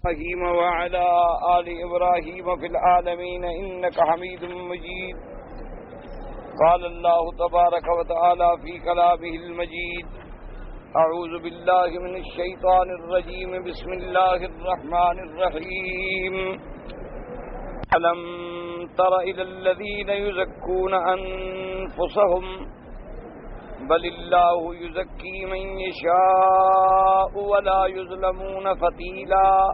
إبراهيم وعلى آل إبراهيم في العالمين إنك حميد مجيد. قال الله تبارك وتعالى في كلامه المجيد: أعوذ بالله من الشيطان الرجيم. بسم الله الرحمن الرحيم. ألم تر إلى الذين يزكون أنفسهم بل الله يزكي من يشاء ولا يظلمون فتيلا.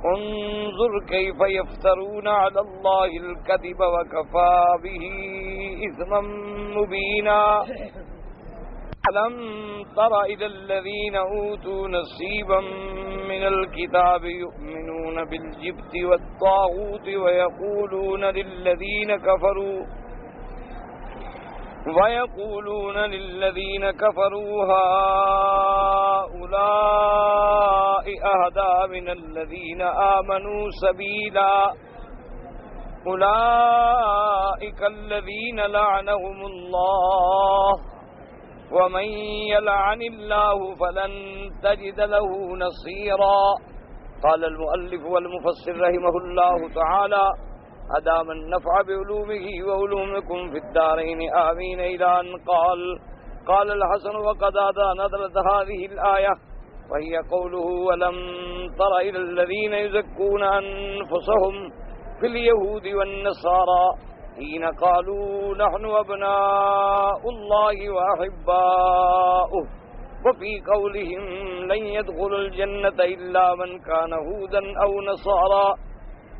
انظر كيف يفترون على الله الكذب وكفى به إثما مبينا. ألم تر إلى الذين أوتوا نصيبا من الكتاب يؤمنون بالجبت والطاغوت ويقولون للذين كفروا هؤلاء أهدى من الذين آمنوا سبيلا. أولئك الذين لعنهم الله ومن يلعن الله فلن تجد له نصيرا. قال المؤلف والمفسر رحمه الله تعالى: أدام النفع بعلومه وعلومكم في الدارين آمين. إلى أن قال الحسن وقد نزلت هذه الآية وهي قوله: ولم تر إلى الذين يزكون أنفسهم في اليهود والنصارى حين قالوا نحن أبناء الله وأحباؤه، وفي قولهم لن يدخل الجنة إلا من كان هودا أو نصارى.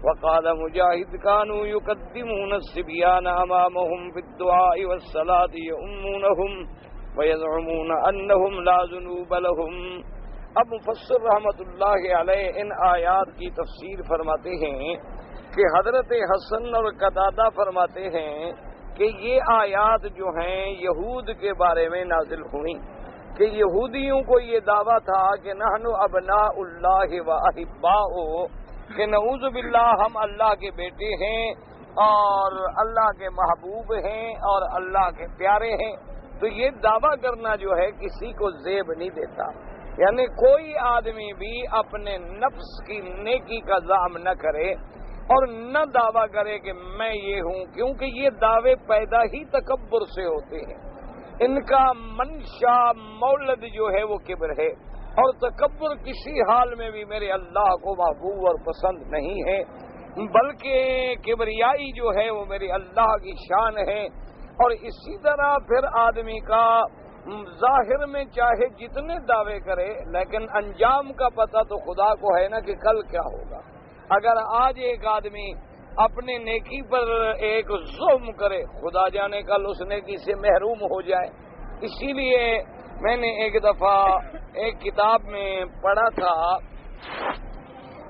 وقال مجاهد: كانوا يقدمون الصبيان أمامهم في الدعاء والصلاة يؤمونهم ويزعمون أنهم لا ذنوب لهم. اب مفسر رحمۃ اللہ علیہ ان آیات کی تفسیر فرماتے ہیں کہ حضرت حسن اور قتادہ فرماتے ہیں کہ یہ آیات جو ہیں یہود کے بارے میں نازل ہوئیں کہ یہودیوں کو یہ دعویٰ تھا کہ نحن ابناء اللہ و احباؤہ، کہ نعوذ باللہ ہم اللہ کے بیٹے ہیں اور اللہ کے محبوب ہیں اور اللہ کے پیارے ہیں. تو یہ دعویٰ کرنا جو ہے کسی کو زیب نہیں دیتا، یعنی کوئی آدمی بھی اپنے نفس کی نیکی کا زعم نہ کرے اور نہ دعویٰ کرے کہ میں یہ ہوں، کیونکہ یہ دعوے پیدا ہی تکبر سے ہوتے ہیں. ان کا منشا مولد جو ہے وہ کبر ہے، اور تکبر کسی حال میں بھی میرے اللہ کو محبوب اور پسند نہیں ہے، بلکہ کبریائی جو ہے وہ میرے اللہ کی شان ہے. اور اسی طرح پھر آدمی کا ظاہر میں چاہے جتنے دعوے کرے لیکن انجام کا پتہ تو خدا کو ہے نا کہ کل کیا ہوگا. اگر آج ایک آدمی اپنے نیکی پر ایک ظلم کرے، خدا جانے کل اس نیکی سے محروم ہو جائے. اسی لیے میں نے ایک دفعہ ایک کتاب میں پڑھا تھا،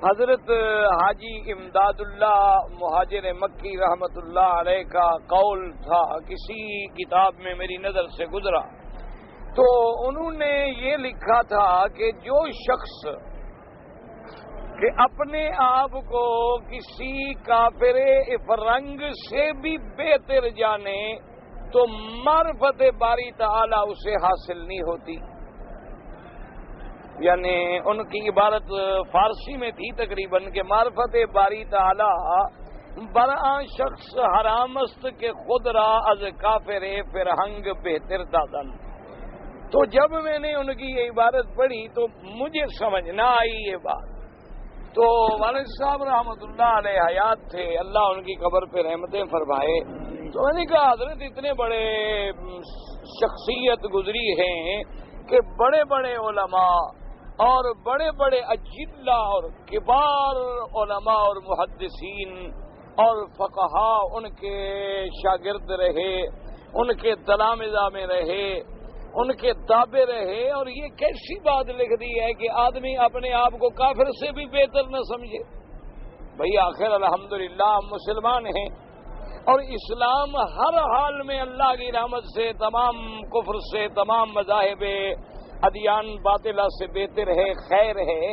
حضرت حاجی امداد اللہ مہاجر مکی رحمت اللہ علیہ کا قول تھا، کسی کتاب میں میری نظر سے گزرا. تو انہوں نے یہ لکھا تھا کہ جو شخص کہ اپنے آپ کو کسی کافر افرنگ سے بھی بہتر جانے تو معرفت باری تعالی اسے حاصل نہیں ہوتی. یعنی ان کی عبارت فارسی میں تھی تقریباً کہ معرفت باری تعالی برآں شخص حرامست کے خود را از کافر فرہنگ بہتر دادن. تو جب میں نے ان کی یہ عبارت پڑھی تو مجھے سمجھ نہ آئی یہ بات. تو والد صاحب رحمۃ اللہ علیہ حیات تھے، اللہ ان کی قبر پہ رحمتیں فرمائے. تو میں نے کہا حضرت اتنے بڑے شخصیت گزری ہیں کہ بڑے بڑے علماء اور بڑے بڑے اجلہ اور کبار علماء اور محدثین اور فقہا ان کے شاگرد رہے، ان کے تلامذہ میں رہے، ان کے تابع رہے، اور یہ کیسی بات لکھ دی ہے کہ آدمی اپنے آپ کو کافر سے بھی بہتر نہ سمجھے. بھئی آخر الحمدللہ ہم مسلمان ہیں اور اسلام ہر حال میں اللہ کی رحمت سے تمام کفر سے، تمام مذاہب ادیان باطلہ سے بہتر ہے، خیر ہے.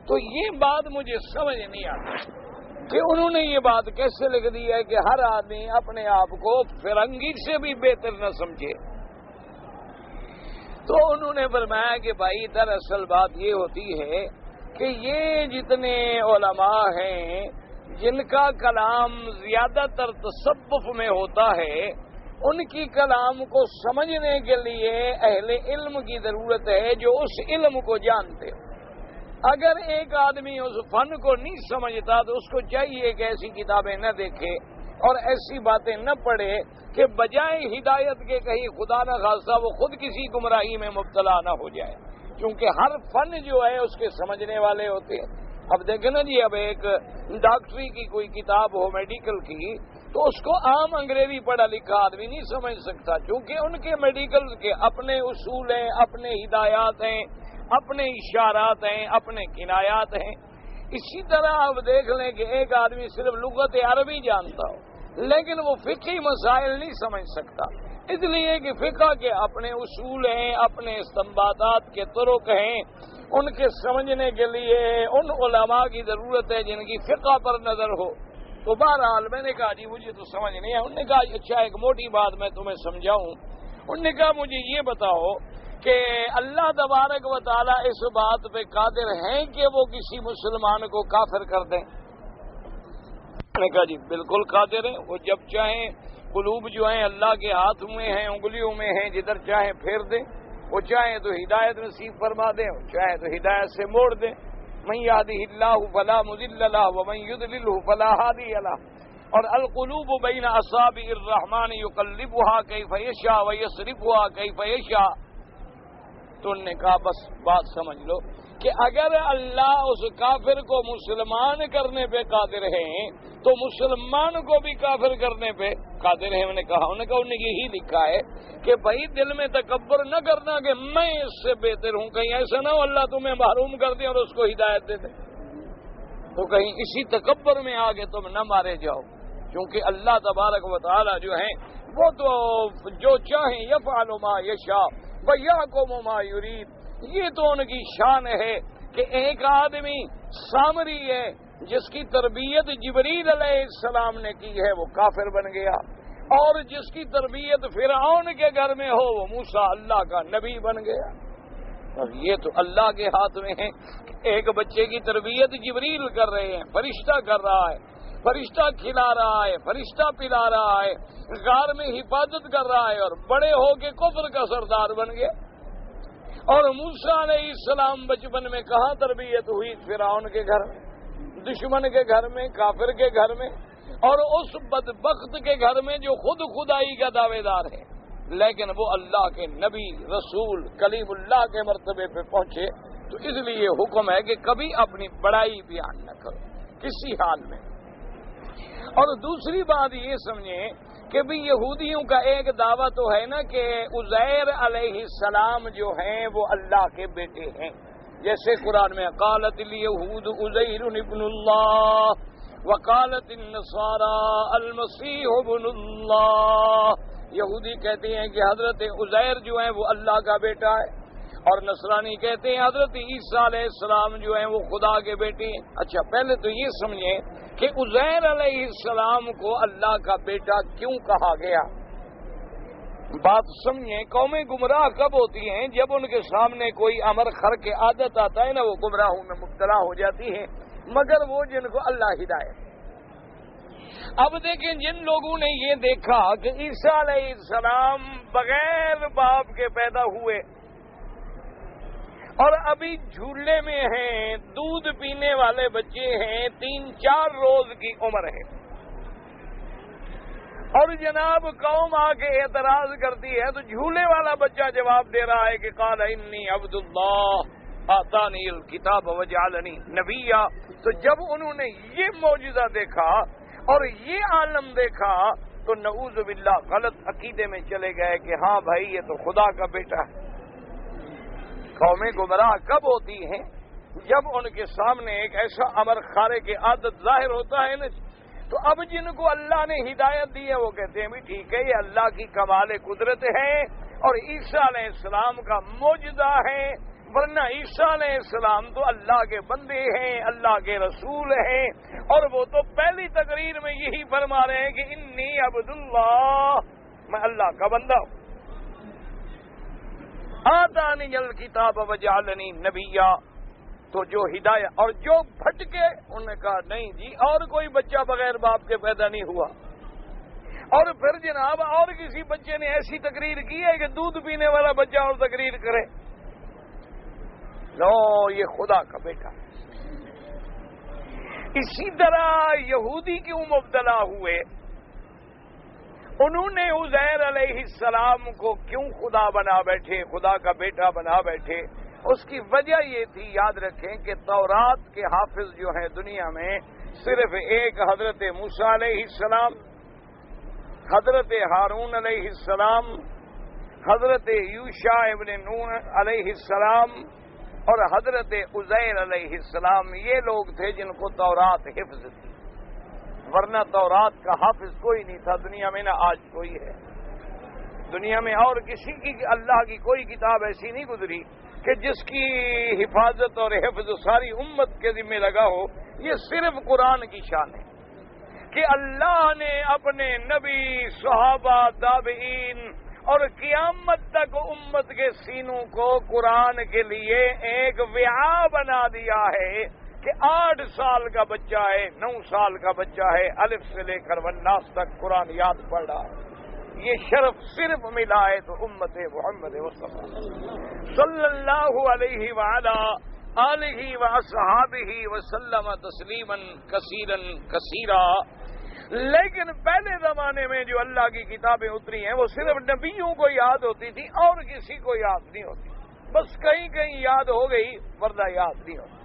تو یہ بات مجھے سمجھ نہیں آتی کہ انہوں نے یہ بات کیسے لکھ دی ہے کہ ہر آدمی اپنے آپ کو فرنگی سے بھی بہتر نہ سمجھے. تو انہوں نے فرمایا کہ بھائی دراصل بات یہ ہوتی ہے کہ یہ جتنے علماء ہیں جن کا کلام زیادہ تر تصوف میں ہوتا ہے، ان کی کلام کو سمجھنے کے لیے اہل علم کی ضرورت ہے جو اس علم کو جانتے ہو۔ اگر ایک آدمی اس فن کو نہیں سمجھتا تو اس کو چاہیے کہ ایسی کتابیں نہ دیکھے اور ایسی باتیں نہ پڑھے کہ بجائے ہدایت کے کہیں خدا نہ خاصہ وہ خود کسی گمراہی میں مبتلا نہ ہو جائے، کیونکہ ہر فن جو ہے اس کے سمجھنے والے ہوتے ہیں۔ اب دیکھیں نا جی، اب ایک ڈاکٹری کی کوئی کتاب ہو میڈیکل کی، تو اس کو عام انگریزی پڑھا لکھا آدمی نہیں سمجھ سکتا، کیونکہ ان کے میڈیکل کے اپنے اصول ہیں، اپنے ہدایات ہیں، اپنے اشارات ہیں، اپنے کنایات ہیں۔ اسی طرح آپ دیکھ لیں کہ ایک آدمی صرف لغت عربی جانتا ہو لیکن وہ فقہی مسائل نہیں سمجھ سکتا، اس لیے کہ فقہ کے اپنے اصول ہیں، اپنے استنباطات کے طرق ہیں، ان کے سمجھنے کے لیے ان علماء کی ضرورت ہے جن کی فقہ پر نظر ہو۔ تو بہرحال میں نے کہا جی مجھے تو سمجھ نہیں ہے۔ انہوں نے کہا اچھا ایک موٹی بات میں تمہیں سمجھاؤں۔ انہوں نے کہا مجھے یہ بتاؤ کہ اللہ تبارک و تعالیٰ اس بات پہ قادر ہیں کہ وہ کسی مسلمان کو کافر کر دیں؟ میں نے کہا جی بالکل قادر ہیں، وہ جب چاہیں قلوب جو ہیں اللہ کے ہاتھ میں ہیں، انگلیوں میں ہیں، جدھر چاہیں پھیر دیں، وہ چاہیں تو ہدایت نصیب فرما دیں، وہ چاہیں تو ہدایت سے موڑ دیں۔ من یہدہ اللہ فلا مضل لہ ومن یضللہ فلا ہادی لہ، اور القلوب بین اصابع الرحمن یقلبها کیف یشاء ویصرفها کیف یشاء۔ تو انہوں نے کہا بس بات سمجھ لو کہ اگر اللہ اس کافر کو مسلمان کرنے پہ قادر ہیں تو مسلمان کو بھی کافر کرنے پہ قادر ہیں۔ انہوں نے کہا انہیں یہی لکھا ہے کہ بھائی دل میں تکبر نہ کرنا کہ میں اس سے بہتر ہوں، کہیں ایسا نہ ہو اللہ تمہیں محروم کر دے اور اس کو ہدایت دے دے، تو کہیں اسی تکبر میں آگے تم نہ مارے جاؤ، کیونکہ اللہ تبارک و تعالی جو ہیں وہ تو جو چاہیں یفعل ما یشاء ویحکم ما یرید۔ یہ تو ان کی شان ہے کہ ایک آدمی سامری ہے جس کی تربیت جبریل علیہ السلام نے کی ہے وہ کافر بن گیا، اور جس کی تربیت فرعون کے گھر میں ہو وہ موسیٰ اللہ کا نبی بن گیا۔ اور یہ تو اللہ کے ہاتھ میں ہے۔ ایک بچے کی تربیت جبریل کر رہے ہیں، فرشتہ کر رہا ہے، فرشتہ کھلا رہا ہے، فرشتہ پلا رہا ہے، غار میں حفاظت کر رہا ہے، اور بڑے ہو کے کفر کا سردار بن گئے۔ اور موسیٰ علیہ السلام بچپن میں کہاں تربیت ہوئی؟ فرعون کے گھر میں، دشمن کے گھر میں، کافر کے گھر میں، اور اس بدبخت کے گھر میں جو خود خدائی کا دعوے دار ہے، لیکن وہ اللہ کے نبی رسول کلیم اللہ کے مرتبے پہ پہنچے۔ تو اس لیے حکم ہے کہ کبھی اپنی بڑائی بیان نہ کرو کسی حال میں۔ اور دوسری بات یہ سمجھیں کہ بھی یہودیوں کا ایک دعویٰ تو ہے نا کہ عزیر علیہ السلام جو ہیں وہ اللہ کے بیٹے ہیں، جیسے قرآن میں قالت الیہود عزیر ابن اللہ وقالت النصارى المسیح ابن اللہ۔ یہودی کہتے ہیں کہ حضرت عزیر جو ہیں وہ اللہ کا بیٹا ہے، اور نصرانی کہتے ہیں حضرت عیسیٰ علیہ السلام جو ہیں وہ خدا کے بیٹے ہیں۔ اچھا پہلے تو یہ سمجھیں کہ عزیر علیہ السلام کو اللہ کا بیٹا کیوں کہا گیا؟ بات سمجھیں، قومیں گمراہ کب ہوتی ہیں؟ جب ان کے سامنے کوئی امر خر کے عادت آتا ہے نا، وہ گمراہوں میں مبتلا ہو جاتی ہیں، مگر وہ جن کو اللہ ہدایت۔ اب دیکھیں جن لوگوں نے یہ دیکھا کہ عیسیٰ علیہ السلام بغیر باپ کے پیدا ہوئے اور ابھی جھولے میں ہیں، دودھ پینے والے بچے ہیں، 3-4 روز کی عمر ہے، اور جناب قوم آ کے اعتراض کرتی ہے تو جھولے والا بچہ جواب دے رہا ہے کہ قال انی عبد اللہ آتانی الکتاب وجعلنی نبیا۔ تو جب انہوں نے یہ معجزہ دیکھا اور یہ عالم دیکھا تو نعوذ باللہ غلط عقیدے میں چلے گئے کہ ہاں بھائی یہ تو خدا کا بیٹا ہے۔ قومیں گمراہ کب ہوتی ہیں؟ جب ان کے سامنے ایک ایسا امر خارے کے عادت ظاہر ہوتا ہے نا، تو اب جن کو اللہ نے ہدایت دی ہے وہ کہتے ہیں بھی ٹھیک ہے یہ اللہ کی کمال قدرت ہے اور عیسیٰ علیہ السلام کا معجزہ ہے، ورنہ عیسیٰ علیہ السلام تو اللہ کے بندے ہیں، اللہ کے رسول ہیں، اور وہ تو پہلی تقریر میں یہی فرما رہے ہیں کہ انی عبد اللہ، میں اللہ کا بندہ ہوں، آتانی الکتاب وجعلنی نبیا۔ تو جو ہدایت اور جو بھٹکے انہوں نے کہا نہیں جی اور کوئی بچہ بغیر باپ کے پیدا نہیں ہوا. اور پھر جناب اور کسی بچے نے ایسی تقریر کی ہے کہ دودھ پینے والا بچہ اور تقریر کرے. لو یہ خدا کا بیٹا. اسی طرح یہودی کیوں مبتلا ہوئے؟ انہوں نے عزیر علیہ السلام کو کیوں خدا بنا بیٹھے، خدا کا بیٹا بنا بیٹھے؟ اس کی وجہ یہ تھی، یاد رکھیں کہ تورات کے حافظ جو ہیں دنیا میں صرف ایک حضرت موسیٰ علیہ السلام، حضرت ہارون علیہ السلام، حضرت یوشع ابن نون علیہ السلام اور حضرت عزیر علیہ السلام. یہ لوگ تھے جن کو تورات حفظ تھی، ورنہ تورات کا حافظ کوئی نہیں تھا دنیا میں، نہ آج کوئی ہے. دنیا میں اور کسی کی اللہ کی کوئی کتاب ایسی نہیں گزری کہ جس کی حفاظت اور حفظ ساری امت کے ذمہ لگا ہو. یہ صرف قرآن کی شان ہے کہ اللہ نے اپنے نبی، صحابہ، تابعین اور قیامت تک امت کے سینوں کو قرآن کے لیے ایک وعاء بنا دیا ہے کہ 8 سال کا بچہ ہے، 9 سال کا بچہ ہے، الف سے لے کر والناس تک قرآن یاد پڑھ رہا ہے. یہ شرف صرف ملا ہے تو امت محمد مصطفیٰ صلی اللہ علیہ وعلا آلہ واصحابہ وسلم تسلیما کثیرا کثیرا. لیکن پہلے زمانے میں جو اللہ کی کتابیں اتری ہیں وہ صرف نبیوں کو یاد ہوتی تھی اور کسی کو یاد نہیں ہوتی. بس کہیں کہیں یاد ہو گئی ورنہ یاد نہیں ہوتی.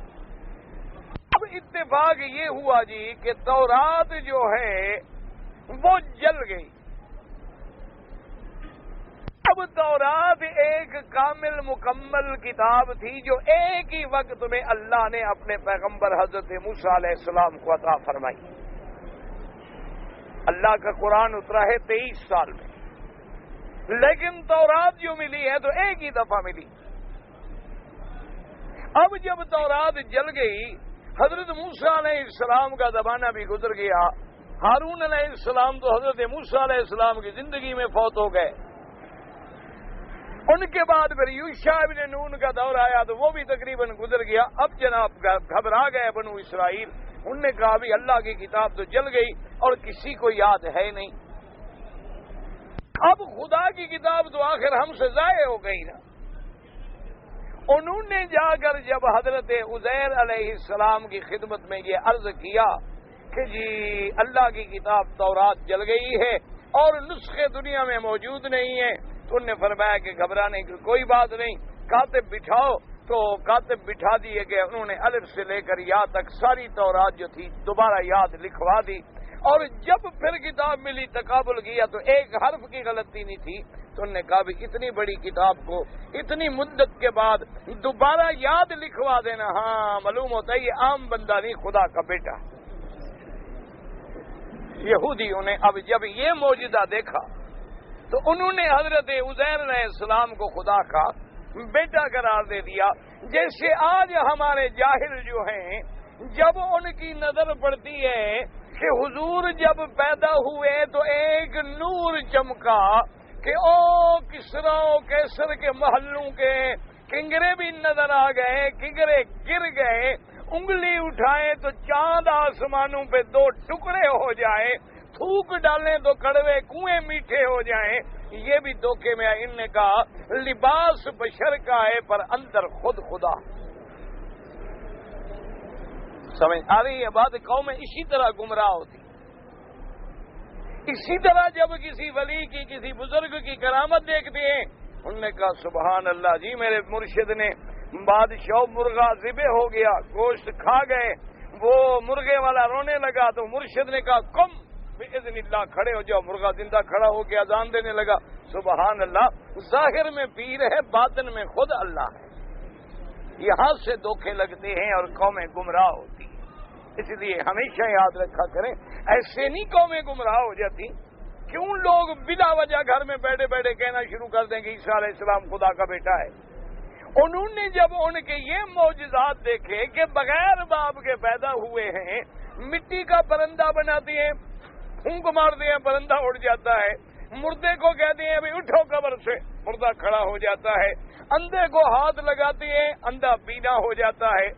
اب اتفاق یہ ہوا جی کہ تورات جو ہے وہ جل گئی. اب تورات ایک کامل مکمل کتاب تھی جو ایک ہی وقت میں اللہ نے اپنے پیغمبر حضرت موسیٰ علیہ السلام کو عطا فرمائی. اللہ کا قرآن اترا ہے 23 سال میں، لیکن تورات جو ملی ہے تو ایک ہی دفعہ ملی. اب جب تورات جل گئی، حضرت موسیٰ علیہ السلام کا زمانہ بھی گزر گیا. ہارون علیہ السلام تو حضرت موسیٰ علیہ السلام کی زندگی میں فوت ہو گئے. ان کے بعد پھر یوشع ابن نون کا دور آیا تو وہ بھی تقریباً گزر گیا. اب جناب گھبرا گئے بنو اسرائیل. انہوں نے کہا بھی اللہ کی کتاب تو جل گئی اور کسی کو یاد ہے نہیں. اب خدا کی کتاب تو آخر ہم سے ضائع ہو گئی نا. انہوں نے جا کر جب حضرت عزیر علیہ السلام کی خدمت میں یہ عرض کیا کہ جی اللہ کی کتاب تورات جل گئی ہے اور نسخے دنیا میں موجود نہیں ہیں، تو انہوں نے فرمایا کہ گھبرانے کی کوئی بات نہیں، کاتب بٹھاؤ. تو کاتب بٹھا دیے گئے. انہوں نے الف سے لے کر یا تک ساری تورات جو تھی دوبارہ یاد لکھوا دی. اور جب پھر کتاب ملی تقابل کیا تو ایک حرف کی غلطی نہیں تھی. تو انہوں نے کہا بھی اتنی بڑی کتاب کو اتنی مدت کے بعد دوبارہ یاد لکھوا دینا، ہاں معلوم ہوتا ہے یہ عام بندہ نہیں، خدا کا بیٹا. یہودیوں نے اب جب یہ معجزہ دیکھا تو انہوں نے حضرت عزیر علیہ السلام کو خدا کا بیٹا قرار دے دیا. جیسے آج ہمارے جاہل جو ہیں جب ان کی نظر پڑتی ہے کہ حضور جب پیدا ہوئے تو ایک نور چمکا کہ او کسرا و کیسر کے محلوں کے کنگرے بھی نظر آ گئے، کنگرے گر گئے، انگلی اٹھائیں تو چاند آسمانوں پہ 2 ٹکڑے ہو جائے، تھوک ڈالیں تو کڑوے کنویں میٹھے ہو جائیں. یہ بھی دھوکے میں ان نے کہا لباس بشر کا ہے پر اندر خود خدا. سمجھ آ رہی ہے بات؟ قومیں اسی طرح گمراہ ہوتی. اسی طرح جب کسی ولی کی کسی بزرگ کی کرامت دیکھتے ہیں انہوں نے کہا سبحان اللہ جی میرے مرشد نے بادشاہ مرغا ذبح ہو گیا، گوشت کھا گئے، وہ مرغے والا رونے لگا تو مرشد نے کہا کم باذن اللہ کھڑے ہو جاؤ. مرغا زندہ کھڑا ہو کے اذان دینے لگا. سبحان اللہ. ظاہر میں پیر ہے، باطن میں خود اللہ ہے. یہاں سے دھوکے لگتے ہیں اور قومیں گمراہ ہوتی ہیں. اس لیے ہمیشہ یاد رکھا کریں ایسے نہیں قومیں گمراہ ہو جاتی. کیوں لوگ بلا وجہ گھر میں بیٹھے بیٹھے کہنا شروع کر دیں کہ عیسیٰ علیہ السلام خدا کا بیٹا ہے. انہوں نے جب ان کے یہ معجزات دیکھے کہ بغیر باپ کے پیدا ہوئے ہیں، مٹی کا پرندہ بناتے ہیں، پھونک مارتے ہیں پرندہ اڑ جاتا ہے، مردے کو کہتے ہیں ابھی اٹھو قبر سے، مردہ کھڑا ہو جاتا ہے، اندھے کو ہاتھ لگاتے ہیں اندھا بینا ہو جاتا ہے،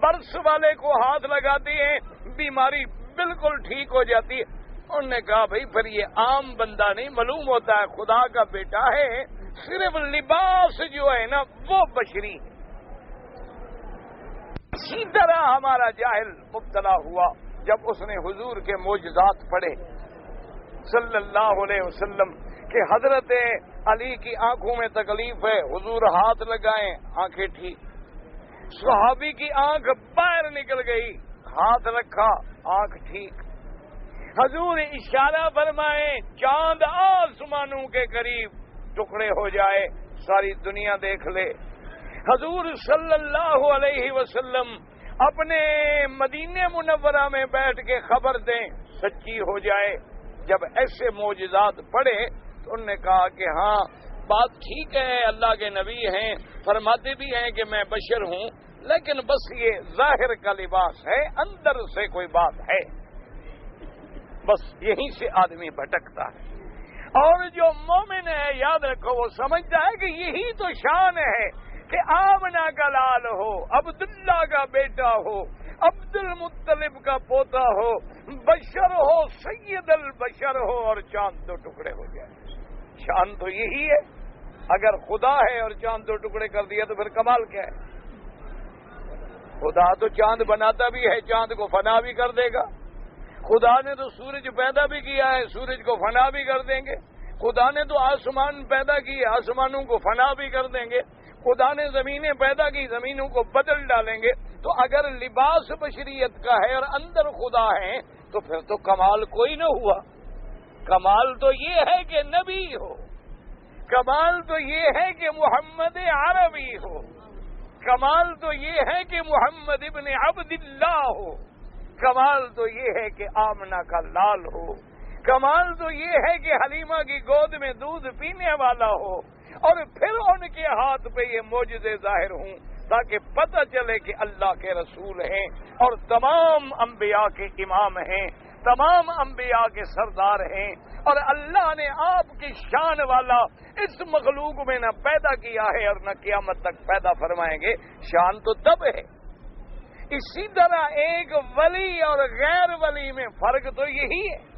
برس والے کو ہاتھ لگاتے ہیں بیماری بالکل ٹھیک ہو جاتی ہے. انہوں نے کہا بھائی پھر یہ عام بندہ نہیں معلوم ہوتا ہے خدا کا بیٹا ہے. صرف لباس جو ہے نا وہ بشری ہے. اسی طرح ہمارا جاہل مبتلا ہوا جب اس نے حضور کے معجزات پڑھے صلی اللہ علیہ وسلم کہ حضرت علی کی آنکھوں میں تکلیف ہے, حضور ہاتھ لگائیں آنکھیں ٹھیک. صحابی کی آنکھ باہر نکل گئی, ہاتھ رکھا آنکھ ٹھیک. حضور اشارہ فرمائیں چاند آسمانوں کے قریب ٹکڑے ہو جائے, ساری دنیا دیکھ لے. حضور صلی اللہ علیہ وسلم اپنے مدینہ منورہ میں بیٹھ کے خبر دیں سچی ہو جائے. جب ایسے معجزات پڑھے تو انہوں نے کہا کہ ہاں بات ٹھیک ہے, اللہ کے نبی ہیں, فرماتے بھی ہیں کہ میں بشر ہوں, لیکن بس یہ ظاہر کا لباس ہے, اندر سے کوئی بات ہے. بس یہیں سے آدمی بھٹکتا ہے. اور جو مومن ہے یاد رکھو وہ سمجھتا ہے کہ یہی تو شان ہے کہ آمنہ کا لال ہو, عبداللہ کا بیٹا ہو, عبد المطلب کا پوتا ہو, بشر ہو, سید البشر ہو اور چاند دو ٹکڑے ہو جائے. شان تو یہی ہے. اگر خدا ہے اور چاند دو ٹکڑے کر دیا تو پھر کمال کیا ہے؟ خدا تو چاند بناتا بھی ہے, چاند کو فنا بھی کر دے گا. خدا نے تو سورج پیدا بھی کیا ہے, سورج کو فنا بھی کر دیں گے. خدا نے تو آسمان پیدا کیے, آسمانوں کو فنا بھی کر دیں گے. خدا نے زمینیں پیدا کی, زمینوں کو بدل ڈالیں گے. تو اگر لباس بشریت کا ہے اور اندر خدا ہے تو پھر تو کمال کوئی نہ ہوا. کمال تو یہ ہے کہ نبی ہو, کمال تو یہ ہے کہ محمد عربی ہو, کمال تو یہ ہے کہ محمد ابن عبداللہ ہو, کمال تو یہ ہے کہ آمنہ کا لال ہو, کمال تو یہ ہے کہ حلیمہ کی گود میں دودھ پینے والا ہو, اور پھر ان کے ہاتھ پہ یہ معجزے ظاہر ہوں تاکہ پتہ چلے کہ اللہ کے رسول ہیں اور تمام انبیاء کے امام ہیں, تمام انبیاء کے سردار ہیں, اور اللہ نے آپ کی شان والا اس مخلوق میں نہ پیدا کیا ہے اور نہ قیامت تک پیدا فرمائیں گے. شان تو تب ہے. اسی طرح ایک ولی اور غیر ولی میں فرق تو یہی ہے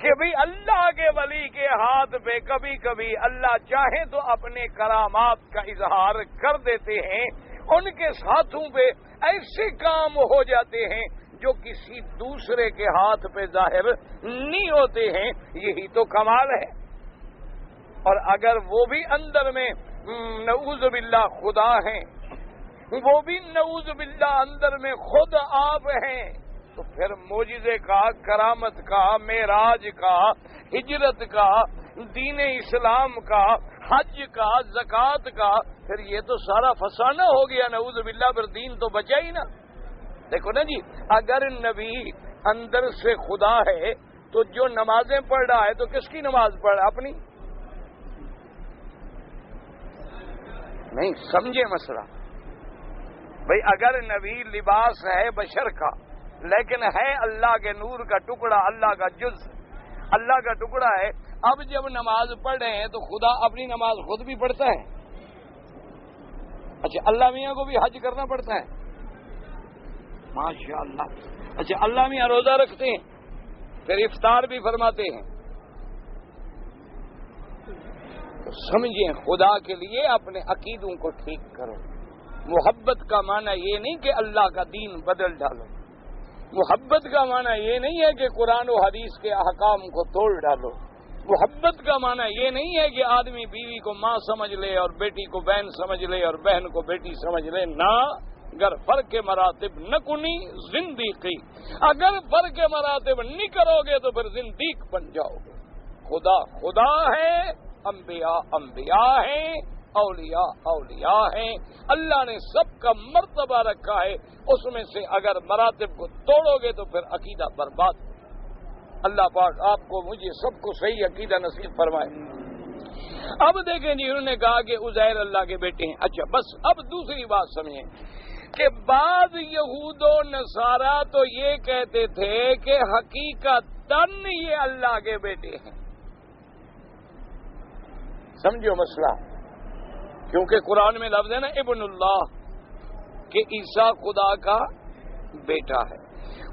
کہ بھی اللہ کے ولی کے ہاتھ پہ کبھی کبھی اللہ چاہے تو اپنے کرامات کا اظہار کر دیتے ہیں, ان کے ساتھوں پہ ایسے کام ہو جاتے ہیں جو کسی دوسرے کے ہاتھ پہ ظاہر نہیں ہوتے ہیں. یہی تو کمال ہے. اور اگر وہ بھی اندر میں نعوذ باللہ خدا ہیں, وہ بھی نعوذ باللہ اندر میں خود آپ ہیں, تو پھر معجزے کا, کرامت کا, معراج کا, ہجرت کا, دین اسلام کا, حج کا, زکوٰۃ کا, پھر یہ تو سارا فسانہ ہو گیا. نعوذ باللہ پھر دین تو بچا ہی نا. دیکھو نا جی, اگر نبی اندر سے خدا ہے تو جو نمازیں پڑھ رہا ہے تو کس کی نماز پڑھ رہا ہے؟ اپنی نہیں. سمجھے مسئلہ بھائی. اگر نبی لباس ہے بشر کا لیکن ہے اللہ کے نور کا ٹکڑا, اللہ کا جز, اللہ کا ٹکڑا ہے. اب جب نماز پڑھ رہے ہیں تو خدا اپنی نماز خود بھی پڑھتا ہے. اچھا, اللہ میاں کو بھی حج کرنا پڑتا ہے, ماشاء اللہ. اچھا, اللہ میاں روزہ رکھتے ہیں, پھر افطار بھی فرماتے ہیں. تو سمجھیں خدا کے لیے اپنے عقیدوں کو ٹھیک کرو. محبت کا معنی یہ نہیں کہ اللہ کا دین بدل ڈالو. محبت کا معنی یہ نہیں ہے کہ قرآن و حدیث کے احکام کو توڑ ڈالو. محبت کا معنی یہ نہیں ہے کہ آدمی بیوی کو ماں سمجھ لے اور بیٹی کو بہن سمجھ لے اور بہن کو بیٹی سمجھ لے. نہ, اگر فرق کے مراتب نہ کنی زندیقی, اگر فرق کے مراتب نہیں کرو گے تو پھر زندیق بن جاؤ گے. خدا خدا ہے, انبیاء انبیاء ہیں, اولیاء اولیاء ہیں. اللہ نے سب کا مرتبہ رکھا ہے, اس میں سے اگر مراتب کو توڑو گے تو پھر عقیدہ برباد. اللہ پاک آپ کو مجھے سب کو صحیح عقیدہ نصیب فرمائے. اب دیکھیں جی, انہوں نے کہا کہ عزیر اللہ کے بیٹے ہیں. اچھا بس اب دوسری بات سمجھیں کہ بعض یہود و نصارہ تو یہ کہتے تھے کہ حقیقتاً یہ اللہ کے بیٹے ہیں. سمجھو مسئلہ, کیونکہ قرآن میں لفظ ہے نا ابن اللہ. کہ عیسیٰ خدا کا بیٹا ہے.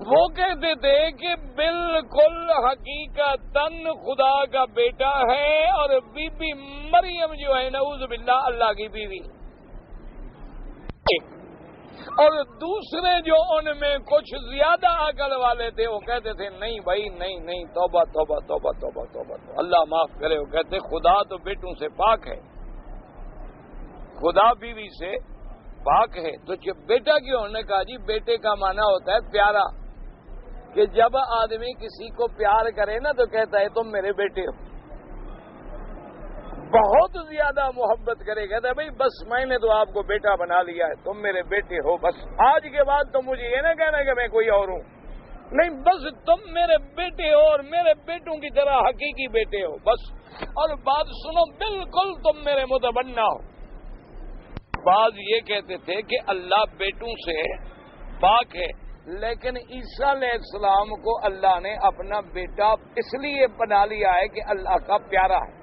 وہ کہتے تھے کہ بالکل حقیقتاً خدا کا بیٹا ہے اور بی بی مریم جو ہے نعوذ باللہ اللہ کی بیوی. اور دوسرے جو ان میں کچھ زیادہ عقل والے تھے وہ کہتے تھے نہیں بھائی نہیں توبہ توبہ توبہ توبہ توبہ اللہ معاف کرے. وہ کہتے خدا تو بیٹوں سے پاک ہے, خدا بیوی سے پاک ہے. تو جب بیٹا کیوں؟ انہوں نے کہا جی بیٹے کا معنی ہوتا ہے پیارا, کہ جب آدمی کسی کو پیار کرے نا تو کہتا ہے تم میرے بیٹے ہو. بہت زیادہ محبت کرے, کہتا ہے بھائی بس میں نے تو آپ کو بیٹا بنا لیا ہے, تم میرے بیٹے ہو, بس آج کے بعد تو مجھے یہ نہ کہنا کہ میں کوئی اور ہوں, نہیں بس تم میرے بیٹے ہو اور میرے بیٹوں کی طرح حقیقی بیٹے ہو بس. اور بات سنو, بالکل تم میرے متبنہ ہو. بعض یہ کہتے تھے کہ اللہ بیٹوں سے پاک ہے, لیکن عیسیٰ علیہ السلام کو اللہ نے اپنا بیٹا اس لیے بنا لیا ہے کہ اللہ کا پیارا ہے,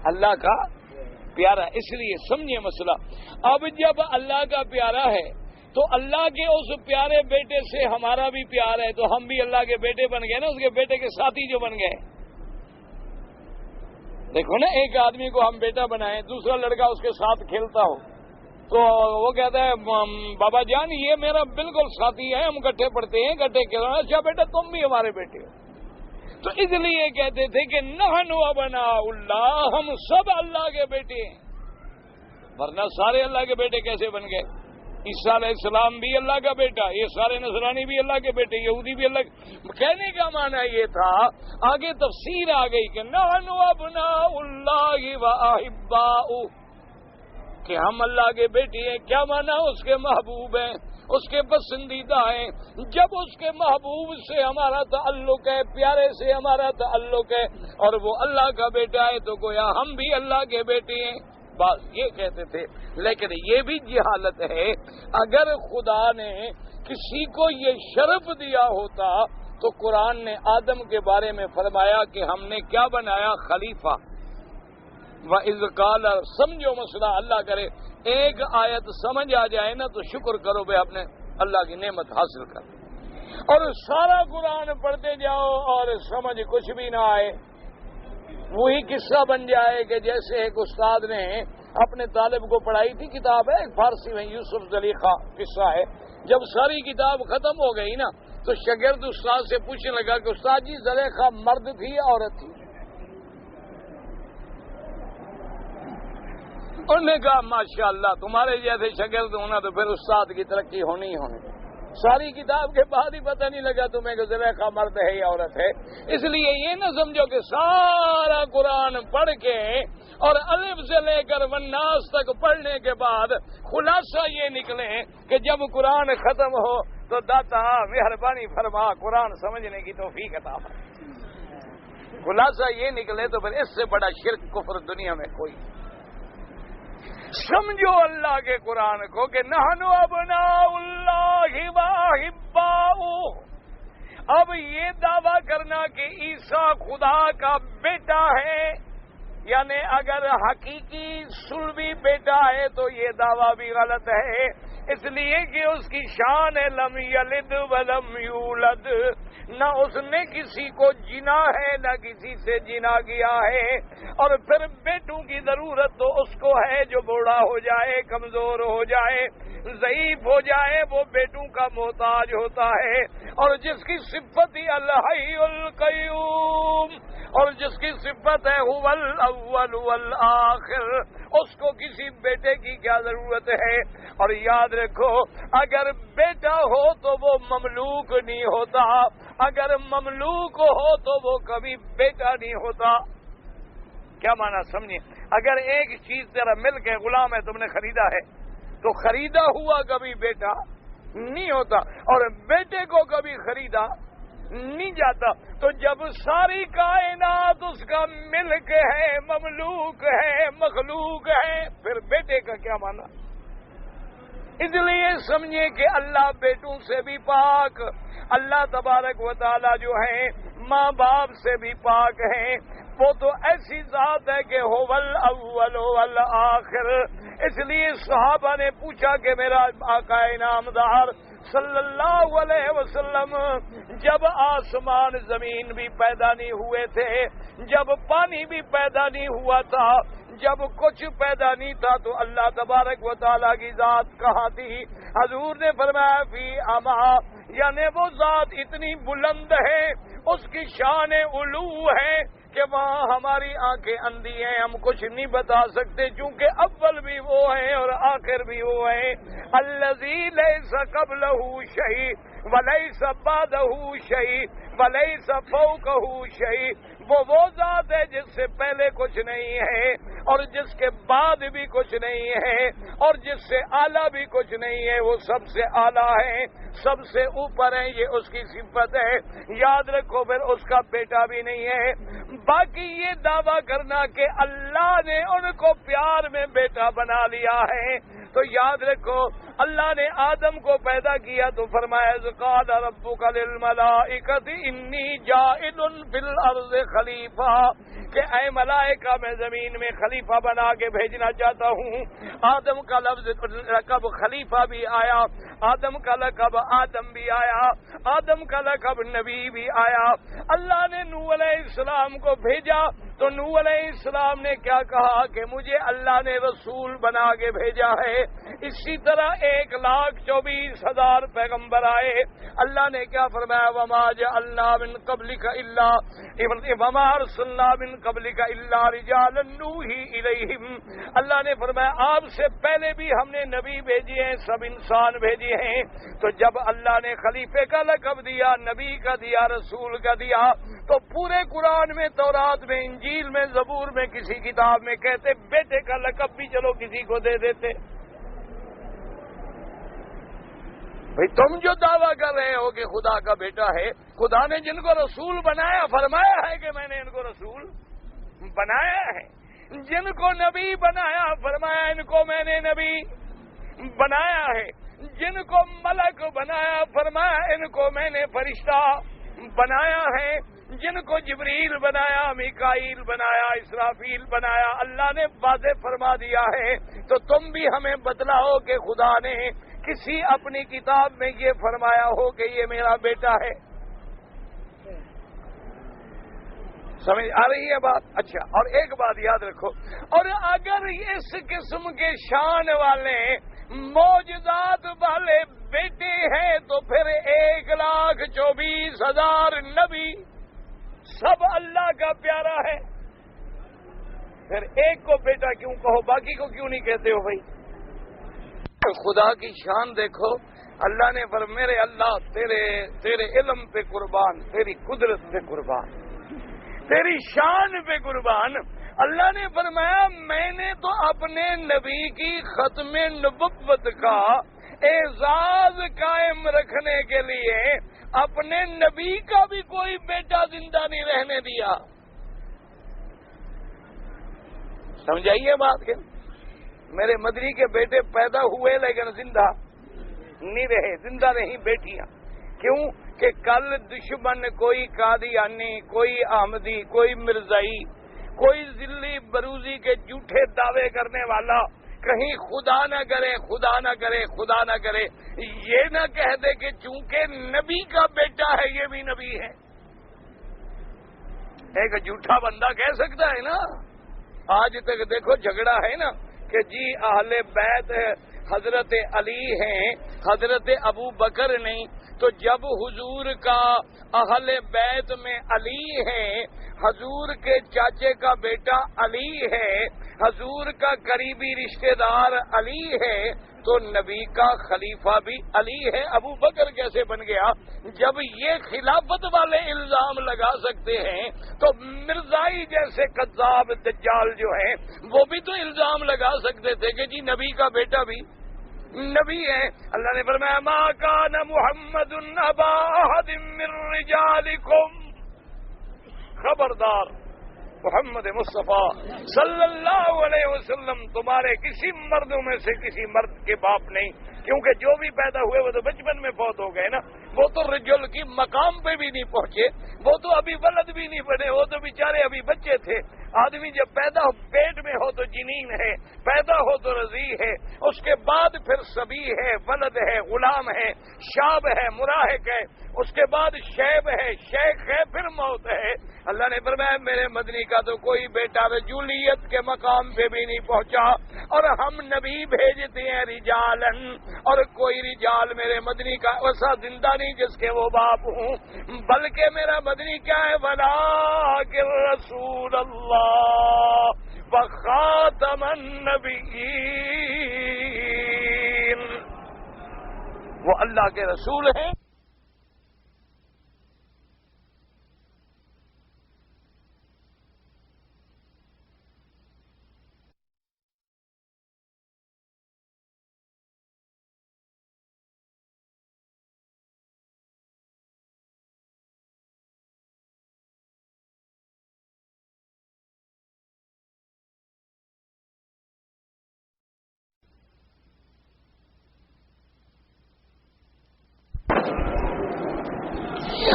اللہ کا پیارا, اس لیے سمجھیے مسئلہ. اب جب اللہ کا پیارا ہے تو اللہ کے اس پیارے بیٹے سے ہمارا بھی پیار ہے, تو ہم بھی اللہ کے بیٹے بن گئے نا, اس کے بیٹے کے ساتھی جو بن گئے. دیکھو نا, ایک آدمی کو ہم بیٹا بنائیں, دوسرا لڑکا اس کے ساتھ کھیلتا ہو تو وہ کہتا ہے بابا جان یہ میرا بالکل ساتھی ہے, ہم اکٹھے پڑھتے ہیں, اکٹھے کھیلنا. اچھا بیٹا تم بھی ہمارے بیٹے ہو. تو اس لیے کہتے تھے کہ نحن ابناء اللہ, ہم سب اللہ کے بیٹے ہیں. ورنہ سارے اللہ کے بیٹے کیسے بن گئے؟ عیسیٰ علیہ السلام بھی اللہ کا بیٹا, یہ سارے نصرانی بھی اللہ کے بیٹے, یہودی بھی اللہ کے. کہنے کا معنی یہ تھا, آگے تفسیر آ گئی کہ نحن ابناء اللہ واحباؤہ, کہ ہم اللہ کے بیٹے ہیں. کیا مانا؟ اس کے محبوب ہیں, اس کے پسندیدہ ہیں. جب اس کے محبوب سے ہمارا تعلق ہے, پیارے سے ہمارا تعلق ہے, اور وہ اللہ کا بیٹا ہے, تو گویا ہم بھی اللہ کے بیٹے ہیں. بس یہ کہتے تھے. لیکن یہ بھی جہالت ہے. اگر خدا نے کسی کو یہ شرف دیا ہوتا تو قرآن نے آدم کے بارے میں فرمایا کہ ہم نے کیا بنایا؟ خلیفہ. وَإِذْ قَالَ, سمجھو مسئلہ, اللہ کرے ایک آیت سمجھ آ جائے نا تو شکر کرو بھائی اپنے اللہ کی نعمت حاصل کر. اور سارا قرآن پڑھتے جاؤ اور سمجھ کچھ بھی نہ آئے, وہی قصہ بن جائے کہ جیسے ایک استاد نے اپنے طالب کو پڑھائی تھی, کتاب ہے ایک فارسی میں, یوسف زلیخا قصہ ہے. جب ساری کتاب ختم ہو گئی نا تو شاگرد استاد سے پوچھنے لگا کہ استاد جی زلیخا مرد تھی یا عورت تھی؟ انہوں نے کہا ماشاءاللہ تمہارے جیسے شاگرد ہونا تو پھر استاد کی ترقی ہونی ہی ہونی. ساری کتاب کے بعد ہی پتہ نہیں لگا تمہیں کہ زلیخا مرد ہے یا عورت ہے. اس لیے یہ نہ سمجھو کہ سارا قرآن پڑھ کے اور الف سے لے کر والناس تک پڑھنے کے بعد خلاصہ یہ نکلے کہ جب قرآن ختم ہو تو داتا مہربانی فرما قرآن سمجھنے کی توفیق عطا فرما. خلاصہ یہ نکلے تو پھر اس سے بڑا شرک کفر دنیا میں کوئی. سمجھو اللہ کے قرآن کو کہ نحن ابناء اللہ واحباؤہ. اب یہ دعویٰ کرنا کہ عیسیٰ خدا کا بیٹا ہے, یعنی اگر حقیقی سلبی بیٹا ہے تو یہ دعویٰ بھی غلط ہے, اس لیے کہ اس کی شان ہے لم یلد ولم یولد, نہ اس نے کسی کو جنا ہے نہ کسی سے جنا کیا ہے. اور پھر بیٹوں کی ضرورت تو اس کو ہے جو بوڑھا ہو جائے, کمزور ہو جائے, ضعیف ہو جائے, وہ بیٹوں کا محتاج ہوتا ہے. اور جس کی صفت ہی الحی القیوم, اور جس کی صفت ہے هو الاول والآخر, اس کو کسی بیٹے کی کیا ضرورت ہے. اور یاد رکھو اگر بیٹا ہو تو وہ مملوک نہیں ہوتا, اگر مملوک ہو تو وہ کبھی بیٹا نہیں ہوتا. کیا معنی سمجھیں؟ اگر ایک چیز تیرا ملک ہے, غلام ہے, تم نے خریدا ہے, تو خریدا ہوا کبھی بیٹا نہیں ہوتا, اور بیٹے کو کبھی خریدا نہیں جاتا. تو جب ساری کائنات اس کا ملک ہے, مملوک ہے, مخلوق ہے, پھر بیٹے کا کیا معنی؟ اس لیے سمجھے کہ اللہ بیٹوں سے بھی پاک, اللہ تبارک و تعالی جو ہیں ماں باپ سے بھی پاک ہیں. وہ تو ایسی ذات ہے کہ هو الاول والآخر, اس لیے صحابہ نے پوچھا کہ میرا آقا انعامدار صلی اللہ علیہ وسلم، جب آسمان زمین بھی پیدا نہیں ہوئے تھے، جب پانی بھی پیدا نہیں ہوا تھا، جب کچھ پیدا نہیں تھا، تو اللہ تبارک و تعالیٰ کی ذات کہاں تھی؟ حضور نے فرمایا فی اما، یعنی وہ ذات اتنی بلند ہے، اس کی شان علو ہے کہ وہاں ہماری آنکھیں اندھی ہیں، ہم کچھ نہیں بتا سکتے، چونکہ اول بھی وہ ہیں اور آخر بھی وہ ہیں۔ الذی لیس قبلہ شیء ولیس بعدہ شیء ولیس فوقہ شیء، وہ ذات ہے جس سے پہلے کچھ نہیں ہے اور جس کے بعد بھی کچھ نہیں ہے اور جس سے اعلیٰ بھی کچھ نہیں ہے، وہ سب سے اعلیٰ ہے، سب سے اوپر ہے، یہ اس کی صفت ہے۔ یاد رکھو، پھر اس کا بیٹا بھی نہیں ہے۔ باقی یہ دعویٰ کرنا کہ اللہ نے ان کو پیار میں بیٹا بنا لیا ہے، تو یاد رکھو اللہ نے آدم کو پیدا کیا تو فرمایا اذ قال ربک للملائکۃ انی جاعل فی الارض خلیفہ، کہ اے ملائکہ میں زمین میں خلیفہ بنا کے بھیجنا چاہتا ہوں۔ آدم کا لفظ لقب خلیفہ بھی آیا، آدم کا لقب آدم بھی آیا، آدم کا لقب نبی بھی آیا۔ اللہ نے نوح علیہ السلام کو بھیجا تو نوح علیہ السلام نے کیا کہا کہ مجھے اللہ نے رسول بنا کے بھیجا ہے۔ اسی طرح 1,24,000 پیغمبر آئے، اللہ نے کیا فرمایا وما جعلنا من قبلک الا وما ارسلنا من قبلک الا رجالا نوحی الیہم، اللہ نے فرمایا آپ سے پہلے بھی ہم نے نبی بھیجے ہیں، سب انسان بھیجے ہیں۔ تو جب اللہ نے خلیفے کا لقب دیا، نبی کا دیا، رسول کا دیا، تو پورے قرآن میں، تورات میں، انجیل میں، زبور میں، کسی کتاب میں کہتے بیٹے کا لقب بھی چلو کسی کو دے دیتے۔ بھئی تم جو دعویٰ کر رہے ہو کہ خدا کا بیٹا ہے، خدا نے جن کو رسول بنایا فرمایا ہے کہ میں نے ان کو رسول بنایا ہے، جن کو نبی بنایا فرمایا ان کو میں نے نبی بنایا ہے، جن کو ملک بنایا فرمایا ان کو میں نے فرشتہ بنایا ہے، جن کو جبریل بنایا، میکائیل بنایا، اسرافیل بنایا، اللہ نے واضح فرما دیا ہے۔ تو تم بھی ہمیں بتلاؤ کہ خدا نے کسی اپنی کتاب میں یہ فرمایا ہو کہ یہ میرا بیٹا ہے۔ سمجھ آ رہی ہے بات؟ اچھا، اور ایک بات یاد رکھو، اور اگر اس قسم کے شان والے معجزات والے بیٹے ہیں تو پھر 1,24,000 نبی سب اللہ کا پیارا ہے، پھر ایک کو بیٹا کیوں کہو، باقی کو کیوں نہیں کہتے ہو بھائی؟ خدا کی شان دیکھو، اللہ نے پر میرے اللہ تیرے علم پہ قربان، تیری قدرت پہ قربان، تیری شان پہ قربان۔ اللہ نے فرمایا میں نے تو اپنے نبی کی ختم نبوت کا اعزاز قائم رکھنے کے لیے اپنے نبی کا بھی کوئی بیٹا زندہ نہیں رہنے دیا۔ سمجھائیے بات کہ میرے مدری کے بیٹے پیدا ہوئے لیکن زندہ نہیں رہے، زندہ نہیں بیٹیاں۔ کیوں کہ کل دشمن کوئی قادیانی، کوئی احمدی، کوئی مرزائی، کوئی ذلی بروزی کے جھوٹے دعوے کرنے والا کہیں خدا نہ کرے، خدا نہ کرے، خدا نہ کرے، یہ نہ کہہ دے کہ چونکہ نبی کا بیٹا ہے یہ بھی نبی ہے۔ ایک جھوٹا بندہ کہہ سکتا ہے نا؟ آج تک دیکھو جھگڑا ہے نا کہ جی اہل بیت حضرت علی ہیں، حضرت ابو بکر نہیں، تو جب حضور کا اہل بیت میں علی ہے، حضور کے چاچے کا بیٹا علی ہے، حضور کا قریبی رشتہ دار علی ہے، تو نبی کا خلیفہ بھی علی ہے۔ ابو بکر کیسے بن گیا؟ جب یہ خلافت والے الزام لگا سکتے ہیں تو مرزائی جیسے کذاب دجال جو ہیں وہ بھی تو الزام لگا سکتے تھے کہ جی نبی کا بیٹا بھی نبی ہے۔ اللہ نے فرمایا ما کان محمد ابا احد من رجالکم، خبردار محمد مصطفیٰ صلی اللہ علیہ وسلم تمہارے کسی مردوں میں سے کسی مرد کے باپ نہیں، کیونکہ جو بھی پیدا ہوئے وہ تو بچپن میں فوت ہو گئے نا، وہ تو رجل کی مقام پہ بھی نہیں پہنچے، وہ تو ابھی ولد بھی نہیں بنے، وہ تو بیچارے ابھی بچے تھے۔ آدمی جب پیدا ہو پیٹ میں ہو تو جنین ہے، پیدا ہو تو رضیع ہے، اس کے بعد پھر صبی ہے، ولد ہے، غلام ہے، شاب ہے، مراہق ہے، اس کے بعد شیب ہے، شیخ ہے، پھر موت ہے۔ اللہ نے فرمایا میرے مدنی کا تو کوئی بیٹا رجولیت کے مقام پہ بھی نہیں پہنچا، اور ہم نبی بھیجتے ہیں رجالن، اور کوئی رجال میرے مدنی کا ایسا زندہ نہیں جس کے وہ باپ ہوں، بلکہ میرا مدنی کیا ہے، ولکن رسول اللہ وخاتم النبیین، وہ اللہ کے رسول ہیں۔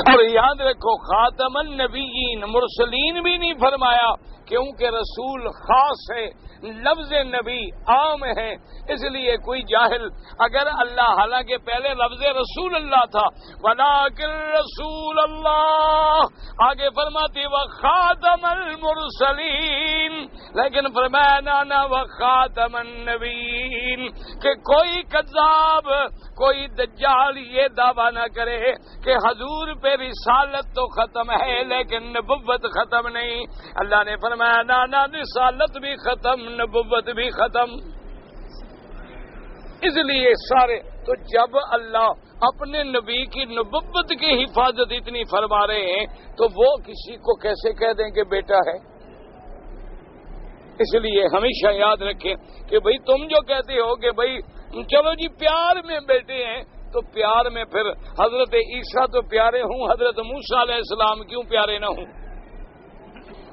اور یاد رکھو خاتم النبیین، مرسلین بھی نہیں فرمایا، کیونکہ رسول خاص ہے، لفظ نبی عام ہے، اس لیے کوئی جاہل اگر اللہ، حالانکہ پہلے لفظ رسول اللہ تھا، ولکن رسول اللہ، آگے فرماتے وخاتم المرسلین، لیکن فرمایا نانا وخاتم النبیین، کہ کوئی کذاب، کوئی دجال یہ دعویٰ نہ کرے کہ حضور پہ رسالت تو ختم ہے لیکن نبوت ختم نہیں۔ اللہ نے فرمایا نانا رسالت بھی ختم، نبوت بھی ختم۔ اس لیے سارے تو جب اللہ اپنے نبی کی نبوت کی حفاظت اتنی فرما رہے ہیں تو وہ کسی کو کیسے کہہ دیں کہ بیٹا ہے؟ اس لیے ہمیشہ یاد رکھیں کہ بھئی تم جو کہتے ہو کہ بھئی چلو جی پیار میں بیٹے ہیں، تو پیار میں پھر حضرت عیسیٰ تو پیارے ہوں، حضرت موسیٰ علیہ السلام کیوں پیارے نہ ہوں؟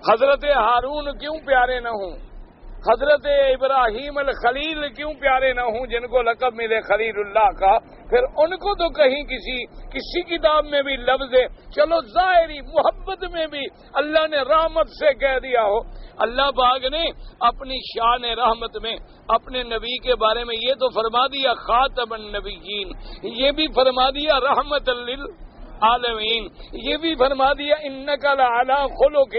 حضرت ہارون کیوں پیارے نہ ہوں؟ حضرت ابراہیم الخلیل کیوں پیارے نہ ہوں جن کو لقب ملے خلیل اللہ کا؟ پھر ان کو تو کہیں کسی کتاب میں بھی لفظ ہے، چلو ظاہری محبت میں بھی اللہ نے رحمت سے کہہ دیا ہو۔ اللہ پاک نے اپنی شان رحمت میں اپنے نبی کے بارے میں یہ تو فرما دیا خاتم النبیین، یہ بھی فرما دیا رحمت للعالمین، یہ بھی فرما دیا انک لعلی خلق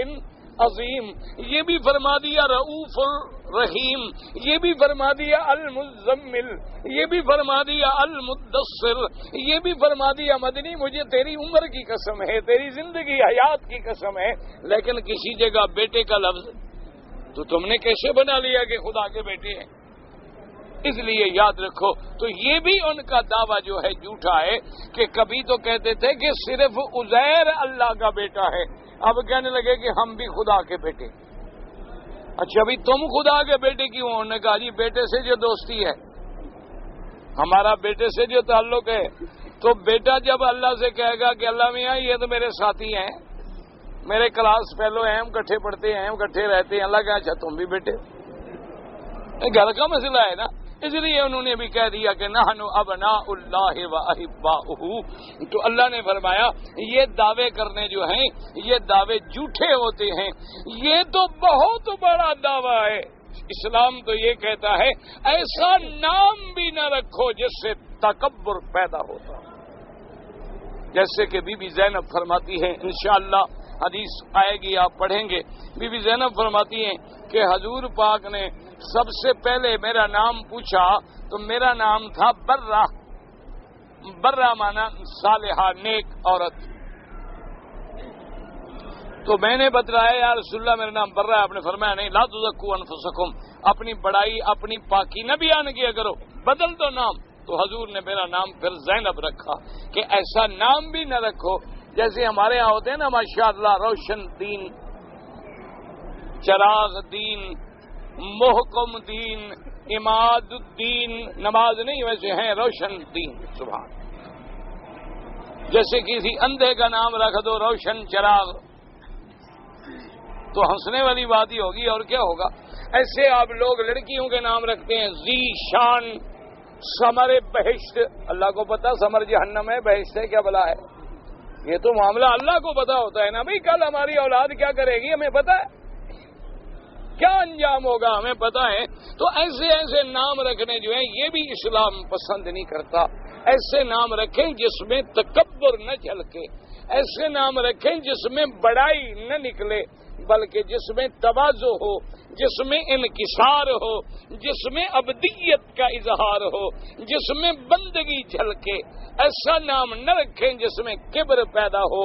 عظیم، یہ بھی فرما دیا رؤوف الرحیم، یہ بھی فرما دیا المزمل، یہ بھی فرما دیا المدثر، یہ بھی فرما دیا مدنی مجھے تیری عمر کی قسم ہے، تیری زندگی حیات کی قسم ہے، لیکن کسی جگہ بیٹے کا لفظ تو تم نے کیسے بنا لیا کہ خدا کے بیٹے ہیں؟ اس لیے یاد رکھو تو یہ بھی ان کا دعویٰ جو ہے جھوٹا ہے کہ کبھی تو کہتے تھے کہ صرف عزیر اللہ کا بیٹا ہے، اب کہنے لگے کہ ہم بھی خدا کے بیٹے۔ اچھا بھی تم خدا کے بیٹے کیوں؟ انہوں نے کہا جی بیٹے سے جو دوستی ہے، ہمارا بیٹے سے جو تعلق ہے، تو بیٹا جب اللہ سے کہے گا کہ اللہ میاں یہ تو میرے ساتھی ہیں، میرے کلاس فیلو ہیں، ہم اکٹھے پڑھتے ہیں، ہم اکٹھے رہتے ہیں، اللہ کہا اچھا تم بھی بیٹے، گھر کا مسئلہ ہے نا۔ اس لیے انہوں نے بھی کہہ دیا کہ نحن ابناء اللہ و احباؤہ، تو اللہ نے فرمایا یہ دعوے کرنے جو ہیں یہ دعوے جھوٹے ہوتے ہیں، یہ تو بہت بڑا دعویٰ ہے۔ اسلام تو یہ کہتا ہے ایسا نام بھی نہ رکھو جس سے تکبر پیدا ہوتا، جیسے کہ بی بی زینب فرماتی ہیں، انشاءاللہ حدیث آئے گی آپ پڑھیں گے، بی بی زینب فرماتی ہیں کہ حضور پاک نے سب سے پہلے میرا نام پوچھا تو میرا نام تھا برہ، برہ مانا صالحہ نیک عورت، تو میں نے بتلایا یا رسول اللہ میرا نام برہ ہے، آپ نے فرمایا نہیں لا تزکوا انفسکم، اپنی بڑائی اپنی پاکی نہ بیان کیا کرو، بدل دو نام، تو حضور نے میرا نام پھر زینب رکھا کہ ایسا نام بھی نہ رکھو جیسے ہمارے ہاں ہوتے ہیں نا ماشاءاللہ روشن دین، چراغ دین، محکم دین، اماد الدین، نماز نہیں ویسے ہیں روشن دین، سبحان، جیسے کسی اندھے کا نام رکھ دو روشن چراغ، تو ہنسنے والی بات ہی ہوگی اور کیا ہوگا۔ ایسے آپ لوگ لڑکیوں کے نام رکھتے ہیں ذی شان، ثمر بہشت، اللہ کو پتا ثمر جہنم ہے، بہشت ہے کیا بلا ہے؟ یہ تو معاملہ اللہ کو پتا ہوتا ہے نا بھائی، کل ہماری اولاد کیا کرے گی ہمیں پتا ہے، کیا انجام ہوگا ہمیں پتا ہے۔ تو ایسے ایسے نام رکھنے جو ہیں یہ بھی اسلام پسند نہیں کرتا۔ ایسے نام رکھیں جس میں تکبر نہ جھلکے، ایسے نام رکھیں جس میں بڑائی نہ نکلے، بلکہ جس میں تواضع ہو، جس میں انکسار ہو، جس میں ابدیت کا اظہار ہو، جس میں بندگی جھلکے۔ ایسا نام نہ رکھیں جس میں کبر پیدا ہو،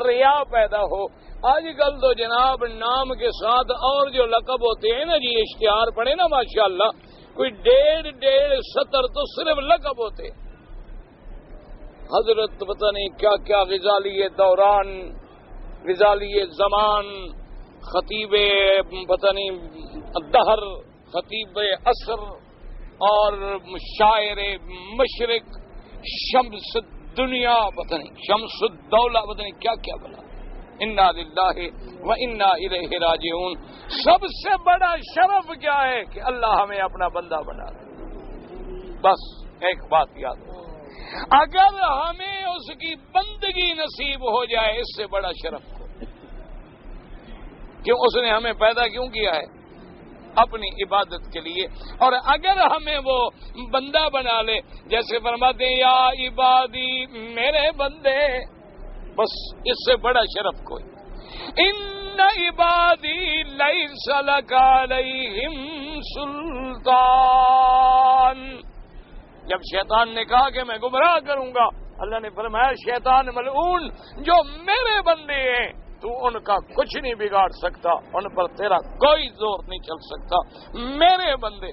ریا پیدا ہو۔ آج کل تو جناب نام کے ساتھ اور جو لقب ہوتے ہیں نا جی، اشتہار پڑے نا ماشاءاللہ، کوئی 1.5 سطر تو صرف لقب ہوتے، حضرت پتہ نہیں کیا کیا، غزالی دوران، غزالی زمان، خطیب پتہ نہیں دہر، خطیب عصر، اور شاعر مشرق، شمس دنیا، پتہ نہیں شمس الدولہ، پتہ نہیں کیا کیا بلا۔ انا للہ و انا الیہ راجعون۔ سب سے بڑا شرف کیا ہے کہ اللہ ہمیں اپنا بندہ بنا دے۔ بس ایک بات یاد رکھو، اگر ہمیں اس کی بندگی نصیب ہو جائے، اس سے بڑا شرف کو، کیوں اس نے ہمیں پیدا کیوں کیا ہے؟ اپنی عبادت کے لیے۔ اور اگر ہمیں وہ بندہ بنا لے، جیسے فرماتے ہیں یا عبادی، میرے بندے، بس اس سے بڑا شرف کوئی۔ ان عبادی لیس لک علیہم سلطان۔ جب شیطان نے کہا کہ میں گمراہ کروں گا، اللہ نے فرمایا شیطان ملعون، جو میرے بندے ہیں تو ان کا کچھ نہیں بگاڑ سکتا، ان پر تیرا کوئی زور نہیں چل سکتا، میرے بندے۔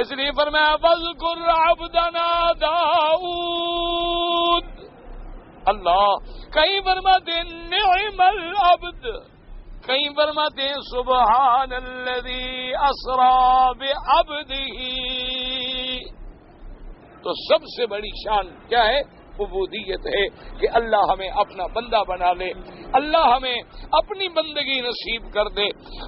اس لیے فرمایا وَاذْكُرْ عَبْدَنَا داؤد۔ اللہ کہیں فرماتے ہیں نعم العبد، کہیں فرماتے ہیں سبحان الذی اسریٰ بعبدہ۔ تو سب سے بڑی شان کیا ہے؟ عبودیت ہے کہ اللہ ہمیں اپنا بندہ بنا لے، اللہ ہمیں اپنی بندگی نصیب کر دے،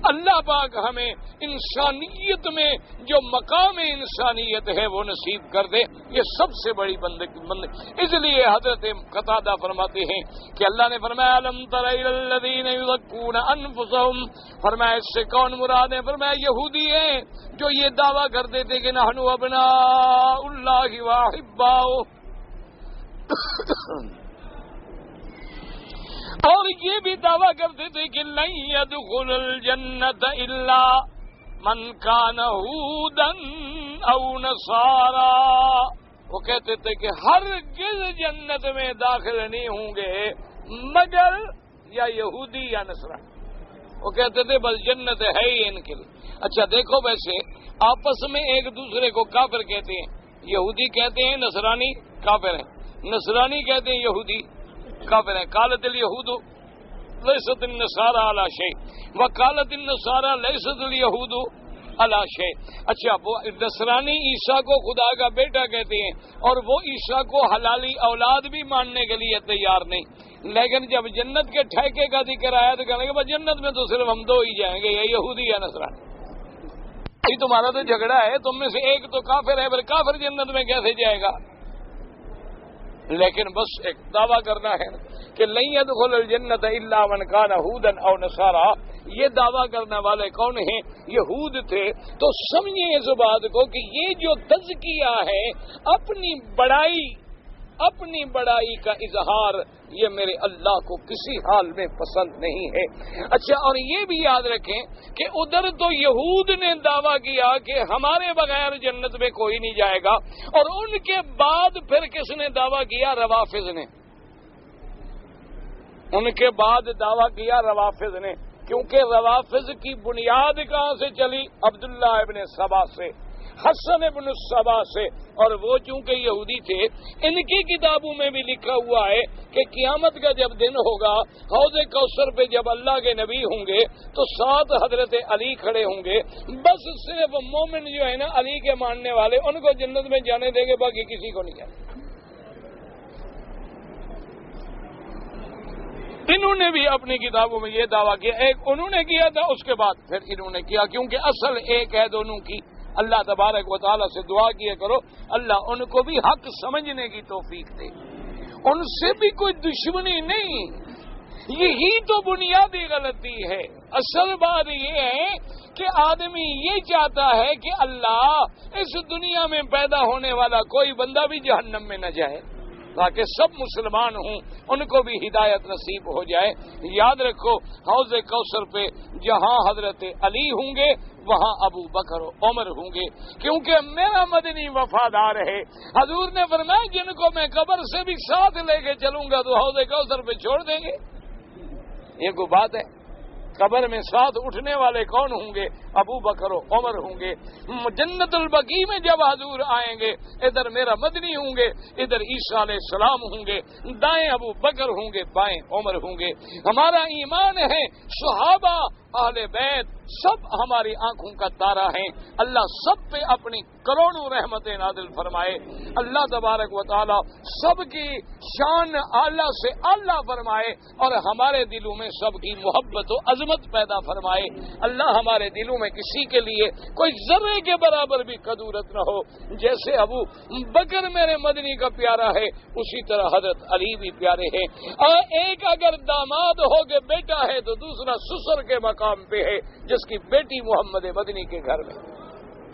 اللہ پاک ہمیں انسانیت میں جو مقام انسانیت ہے وہ نصیب کر دے۔ یہ سب سے بڑی بندگی۔ اس لیے حضرت قتادہ فرماتے ہیں کہ اللہ نے فرمایا الم تر الی الذین یزکون انفسہم، فرمایا اس سے کون مراد ہے؟ فرمایا یہودی ہیں جو یہ دعویٰ کرتے تھے کہ نحن ابناء اللہ واحباؤہ، اور یہ بھی دعویٰ کرتے تھے کہ لن يدخل الجنت الا من کان ہودا او نصارا۔ وہ کہتے تھے کہ ہرگز جنت میں داخل نہیں ہوں گے مگر یا یہودی یا نصرانی۔ وہ کہتے تھے بس جنت ہے ہی ان کے لیے۔ اچھا دیکھو، ویسے آپس میں ایک دوسرے کو کافر کہتے ہیں، یہودی کہتے ہیں نصرانی کافر ہیں، نصرانی کہتے ہیں یہودی کافر ہیں۔ قالت الیہود لیست النصارى علی شیء وقالت النصارى لیست الیہود علی شیء۔ اچھا، وہ نصرانی عیسیٰ کو خدا کا بیٹا کہتے ہیں اور وہ عیسیٰ کو حلالی اولاد بھی ماننے کے لیے تیار نہیں، لیکن جب جنت کے ٹھیکے کا ذکر آیا تو کہنے کہ جنت میں تو صرف ہم دو ہی جائیں گے، یا یہودی یا نصرانی۔ تمہارا تو جھگڑا ہے، تم میں سے ایک تو کافر ہے، پھر کافر جنت میں کیسے جائے گا؟ لیکن بس ایک دعویٰ کرنا ہے کہ لن يدخل الجنت الا من کان ہودا او نصارا۔ یہ دعویٰ کرنے والے کون ہیں؟ یہود تھے۔ تو سمجھیں اس بات کو کہ یہ جو تزکیہ ہے، اپنی بڑائی کا اظہار، یہ میرے اللہ کو کسی حال میں پسند نہیں ہے۔ اچھا، اور یہ بھی یاد رکھیں کہ ادھر تو یہود نے دعویٰ کیا کہ ہمارے بغیر جنت میں کوئی نہیں جائے گا، اور ان کے بعد پھر کس نے دعویٰ کیا؟ روافض نے۔ ان کے بعد دعویٰ کیا روافض نے، کیونکہ روافض کی بنیاد کہاں سے چلی؟ عبداللہ ابن سبا سے، حسن ابن السبا سے، اور وہ چونکہ یہودی تھے، ان کی کتابوں میں بھی لکھا ہوا ہے کہ قیامت کا جب دن ہوگا، حوض کوثر پہ جب اللہ کے نبی ہوں گے تو 7 حضرت علی کھڑے ہوں گے، بس صرف مومن جو ہے نا علی کے ماننے والے، ان کو جنت میں جانے دیں گے، باقی کسی کو نہیں جانے۔ انہوں نے بھی اپنی کتابوں میں یہ دعویٰ کیا، ایک انہوں نے کیا تھا، اس کے بعد پھر انہوں نے کیا، کیونکہ اصل ایک ہے دونوں کی، اللہ تبارک و تعالیٰ سے دعا کیا کرو اللہ ان کو بھی حق سمجھنے کی توفیق دے، ان سے بھی کوئی دشمنی نہیں، یہی تو بنیادی غلطی ہے۔ اصل بات یہ ہے کہ آدمی یہ چاہتا ہے کہ اللہ اس دنیا میں پیدا ہونے والا کوئی بندہ بھی جہنم میں نہ جائے، تاکہ سب مسلمان ہوں، ان کو بھی ہدایت نصیب ہو جائے۔ یاد رکھو حوض کوثر پہ جہاں حضرت علی ہوں گے وہاں ابو بکر و عمر ہوں گے، کیونکہ میرا مدنی وفادار ہے۔ حضور نے فرمایا جن کو میں قبر سے بھی ساتھ لے کے چلوں گا تو حوض کوثر پہ چھوڑ دیں گے۔ یہ کوئی بات ہے؟ قبر میں ساتھ اٹھنے والے کون ہوں گے؟ ابو بکر و عمر ہوں گے۔ جنت البقیع میں جب حضور آئیں گے ادھر میرا مدنی ہوں گے، ادھر عیسیٰ علیہ السلام ہوں گے، دائیں ابو بکر ہوں گے، بائیں عمر ہوں گے۔ ہمارا ایمان ہے صحابہ اہل بیت سب ہماری آنکھوں کا تارا ہیں، اللہ سب پہ اپنی کروڑوں رحمتیں نازل فرمائے، اللہ تبارک و تعالی سب کی شان اعلیٰ سے اعلیٰ فرمائے اور ہمارے دلوں میں سب کی محبت و عظمت پیدا فرمائے۔ اللہ ہمارے دلوں میں کسی کے لیے کوئی ذرے کے برابر بھی کدورت نہ ہو۔ جیسے ابو بکر میرے مدنی کا پیارا ہے اسی طرح حضرت علی بھی پیارے ہیں، اور ایک اگر داماد ہو کے بیٹا ہے تو دوسرا سسر کے مقام پہ ہے جس کی بیٹی محمد مدنی کے گھر میں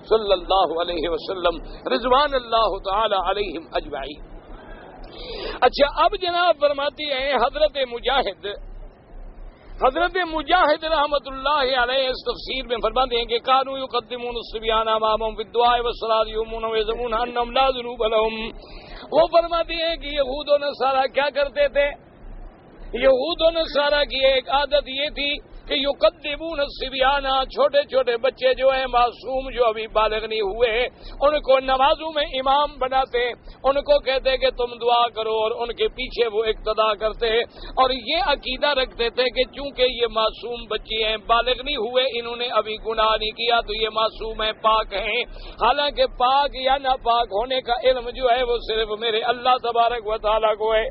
صلی اللہ علیہ وسلم رضوان اللہ تعالی علیہم اجمعین۔ اچھا اب جناب فرماتی ہیں حضرت مجاہد رحمت اللہ علیہ اس تفسیر میں فرماتے ہیں کہ کانوا یقدمون الصبیان امامهم فی الدعاء والصلاۃ یؤمنون ویزعمون انہم لا ذنوب لهم۔ وہ فرماتے ہیں کہ یہود و نصارہ کیا کرتے تھے؟ یہود و نصارہ کی ایک عادت یہ تھی کہ یقدمون الصبیان، چھوٹے چھوٹے بچے جو ہیں معصوم جو ابھی بالغ نہیں ہوئے ان کو نمازوں میں امام بناتے، ان کو کہتے کہ تم دعا کرو اور ان کے پیچھے وہ اقتدا کرتے، اور یہ عقیدہ رکھتے تھے کہ چونکہ یہ معصوم بچے ہیں بالغ نہیں ہوئے انہوں نے ابھی گناہ نہیں کیا تو یہ معصوم ہیں پاک ہیں، حالانکہ پاک یا ناپاک ہونے کا علم جو ہے وہ صرف میرے اللہ تبارک و تعالیٰ کو ہے،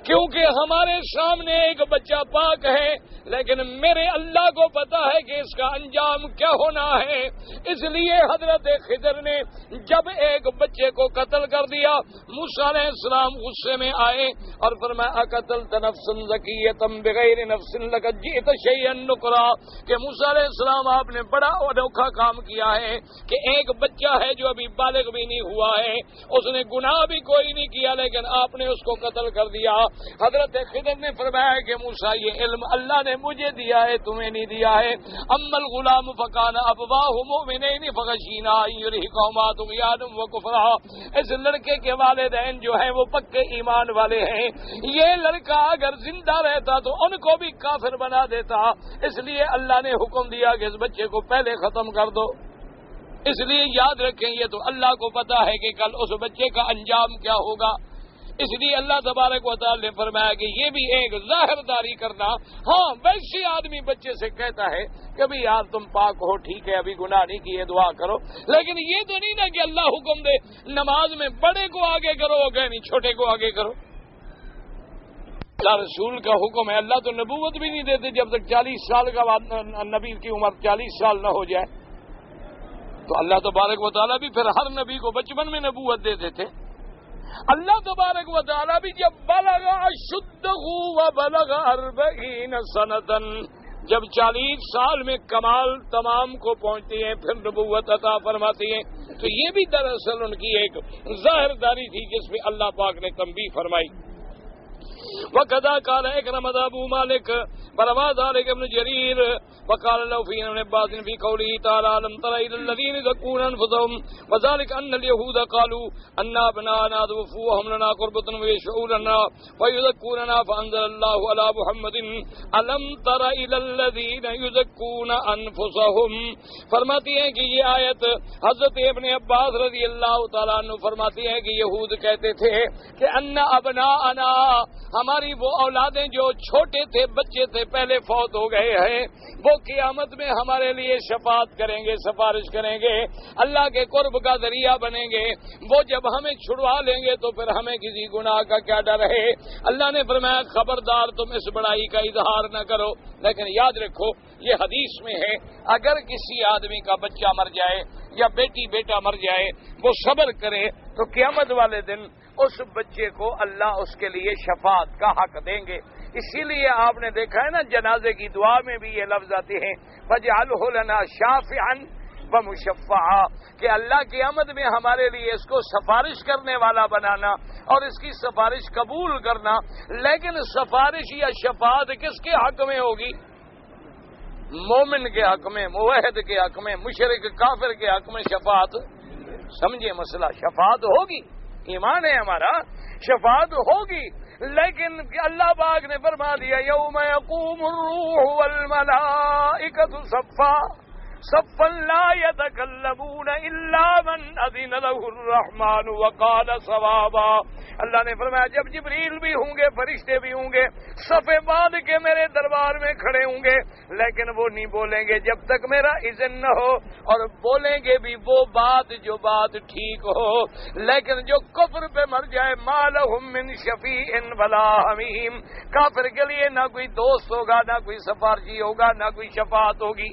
کیونکہ ہمارے سامنے ایک بچہ پاک ہے لیکن میرے اللہ کو پتا ہے کہ اس کا انجام کیا ہونا ہے۔ اس لیے حضرت خضر نے جب ایک بچے کو قتل کر دیا موسیٰ علیہ السلام غصے میں آئے اور فرمایا اقتلت نفسا زکیۃ بغیر نفس لقد جئت شیئا نکرا، کہ موسیٰ علیہ السلام آپ نے بڑا انوکھا کام کیا ہے کہ ایک بچہ ہے جو ابھی بالغ بھی نہیں ہوا ہے، اس نے گناہ بھی کوئی نہیں کیا لیکن آپ نے اس کو قتل کر دیا۔ حضرت خضر نے فرمایا کہ موسیٰ یہ علم اللہ نے مجھے دیا ہے تمہیں نہیں دیا ہے۔ اما الغلام فکان ابواہ مؤمنین فخشینا ان یرهقهما طغیانا وکفرا، اس لڑکے کے والدین جو ہیں وہ پکے ایمان والے ہیں، یہ لڑکا اگر زندہ رہتا تو ان کو بھی کافر بنا دیتا، اس لیے اللہ نے حکم دیا کہ اس بچے کو پہلے ختم کر دو۔ اس لیے یاد رکھیں یہ تو اللہ کو پتا ہے کہ کل اس بچے کا انجام کیا ہوگا، اس لیے اللہ تبارک و تعالی نے فرمایا کہ یہ بھی ایک ظاہر داری کرنا۔ ہاں ویسے آدمی بچے سے کہتا ہے کہ بھی یار تم پاک ہو ٹھیک ہے ابھی گناہ نہیں کیے دعا کرو، لیکن یہ تو نہیں نا کہ اللہ حکم دے نماز میں بڑے کو آگے کرو وہ کہ نہیں چھوٹے کو آگے کرو۔ اللہ رسول کا حکم ہے، اللہ تو نبوت بھی نہیں دیتے جب تک 40 سال کا بعد نبی کی عمر 40 سال نہ ہو جائے، تو اللہ تبارک و تعالیٰ بھی پھر ہر نبی کو بچپن میں نبوت دیتے تھے۔ اللہ تبارک و تعالیٰ بھی جب بلغ اشدہ وبلغ 40 سنۃ، جب 40 سال میں کمال تمام کو پہنچتی ہیں پھر نبوت عطا فرماتی ہیں، تو یہ بھی دراصل ان کی ایک ظاہر داری تھی جس پہ اللہ پاک نے تنبیہ فرمائی۔ وَقَدَا قَالَ اِكْرَمَةُ أَبُو مَالِكَ فَرَوَى ذَلِكَ ابْنُ جَرِيرٍ وَقَالَ لَهُ فِي ابْنِ عَبَّاسٍ فِي قَوْلِهِ تَعَالَىٰ أَلَمْ تَرَ إِلَى الَّذِينَ يُزَكُّونَ أَنفُسَهُمْ وَذَلِكَ أَنَّ الْيَهُودَ قَالُوا أَنَّ أَبْنَاءَنَا ذُوَّفُوا وَهُمْ لَنَا قُرْبَةٌ وَيَشْفَعُونَ وَيُذَكُّونَنَا فَأَنزَلَ اللَّهُ عَلَىٰ مُحَمَّدٍ أَلَمْ تَرَ إِلَى الَّذِينَ يُزَكُّونَ أَنفُسَهُمْ۔ فرماتی ہیں کہ یہ آیت حضرت ابن عباس رضی اللہ تعالیٰ عنہ فرماتی ہیں کہ یہود کہتے تھے کہ ان ابناءنا، ہماری وہ اولادیں جو چھوٹے تھے بچے تھے پہلے فوت ہو گئے ہیں، وہ قیامت میں ہمارے لیے شفاعت کریں گے، سفارش کریں گے، اللہ کے قرب کا ذریعہ بنیں گے، وہ جب ہمیں چھڑوا لیں گے تو پھر ہمیں کسی گناہ کا کیا ڈر ہے۔ اللہ نے فرمایا خبردار تم اس بڑائی کا اظہار نہ کرو، لیکن یاد رکھو یہ حدیث میں ہے اگر کسی آدمی کا بچہ مر جائے یا بیٹی بیٹا مر جائے وہ صبر کرے تو قیامت والے دن اس بچے کو اللہ اس کے لیے شفاعت کا حق دیں گے. اسی لیے آپ نے دیکھا ہے نا جنازے کی دعا میں بھی یہ لفظ آتے ہیں فَاجْعَلْهُ لَنَا شَافِعًا وَمُشَفَّعًا کہ اللہ قیامت میں ہمارے لیے اس کو سفارش کرنے والا بنانا اور اس کی سفارش قبول کرنا. لیکن سفارش یا شفاعت کس کے حق میں ہوگی؟ مومن کے حق میں، موحد کے حق میں، مشرک کافر کے حق میں شفاعت. سمجھے مسئلہ، شفاعت ہوگی، ایمان ہے ہمارا، شفاعت ہوگی. لیکن اللہ پاک نے فرما دیا یوم یقوم الروح والملائکۃ صفا صفا لا يتكلمون الا من اذن له الرحمن وقال صوابا. اللہ نے فرمایا جب جبریل بھی ہوں گے، فرشتے بھی ہوں گے، صفے باندھ کے میرے دربار میں کھڑے ہوں گے، لیکن وہ نہیں بولیں گے جب تک میرا اذن نہ ہو، اور بولیں گے بھی وہ بات جو بات ٹھیک ہو. لیکن جو کفر پہ مر جائے ما لهم من شفیع ولا حمیم، کافر کے لیے نہ کوئی دوست ہوگا، نہ کوئی سفارشی ہوگا، نہ کوئی شفاعت ہوگی.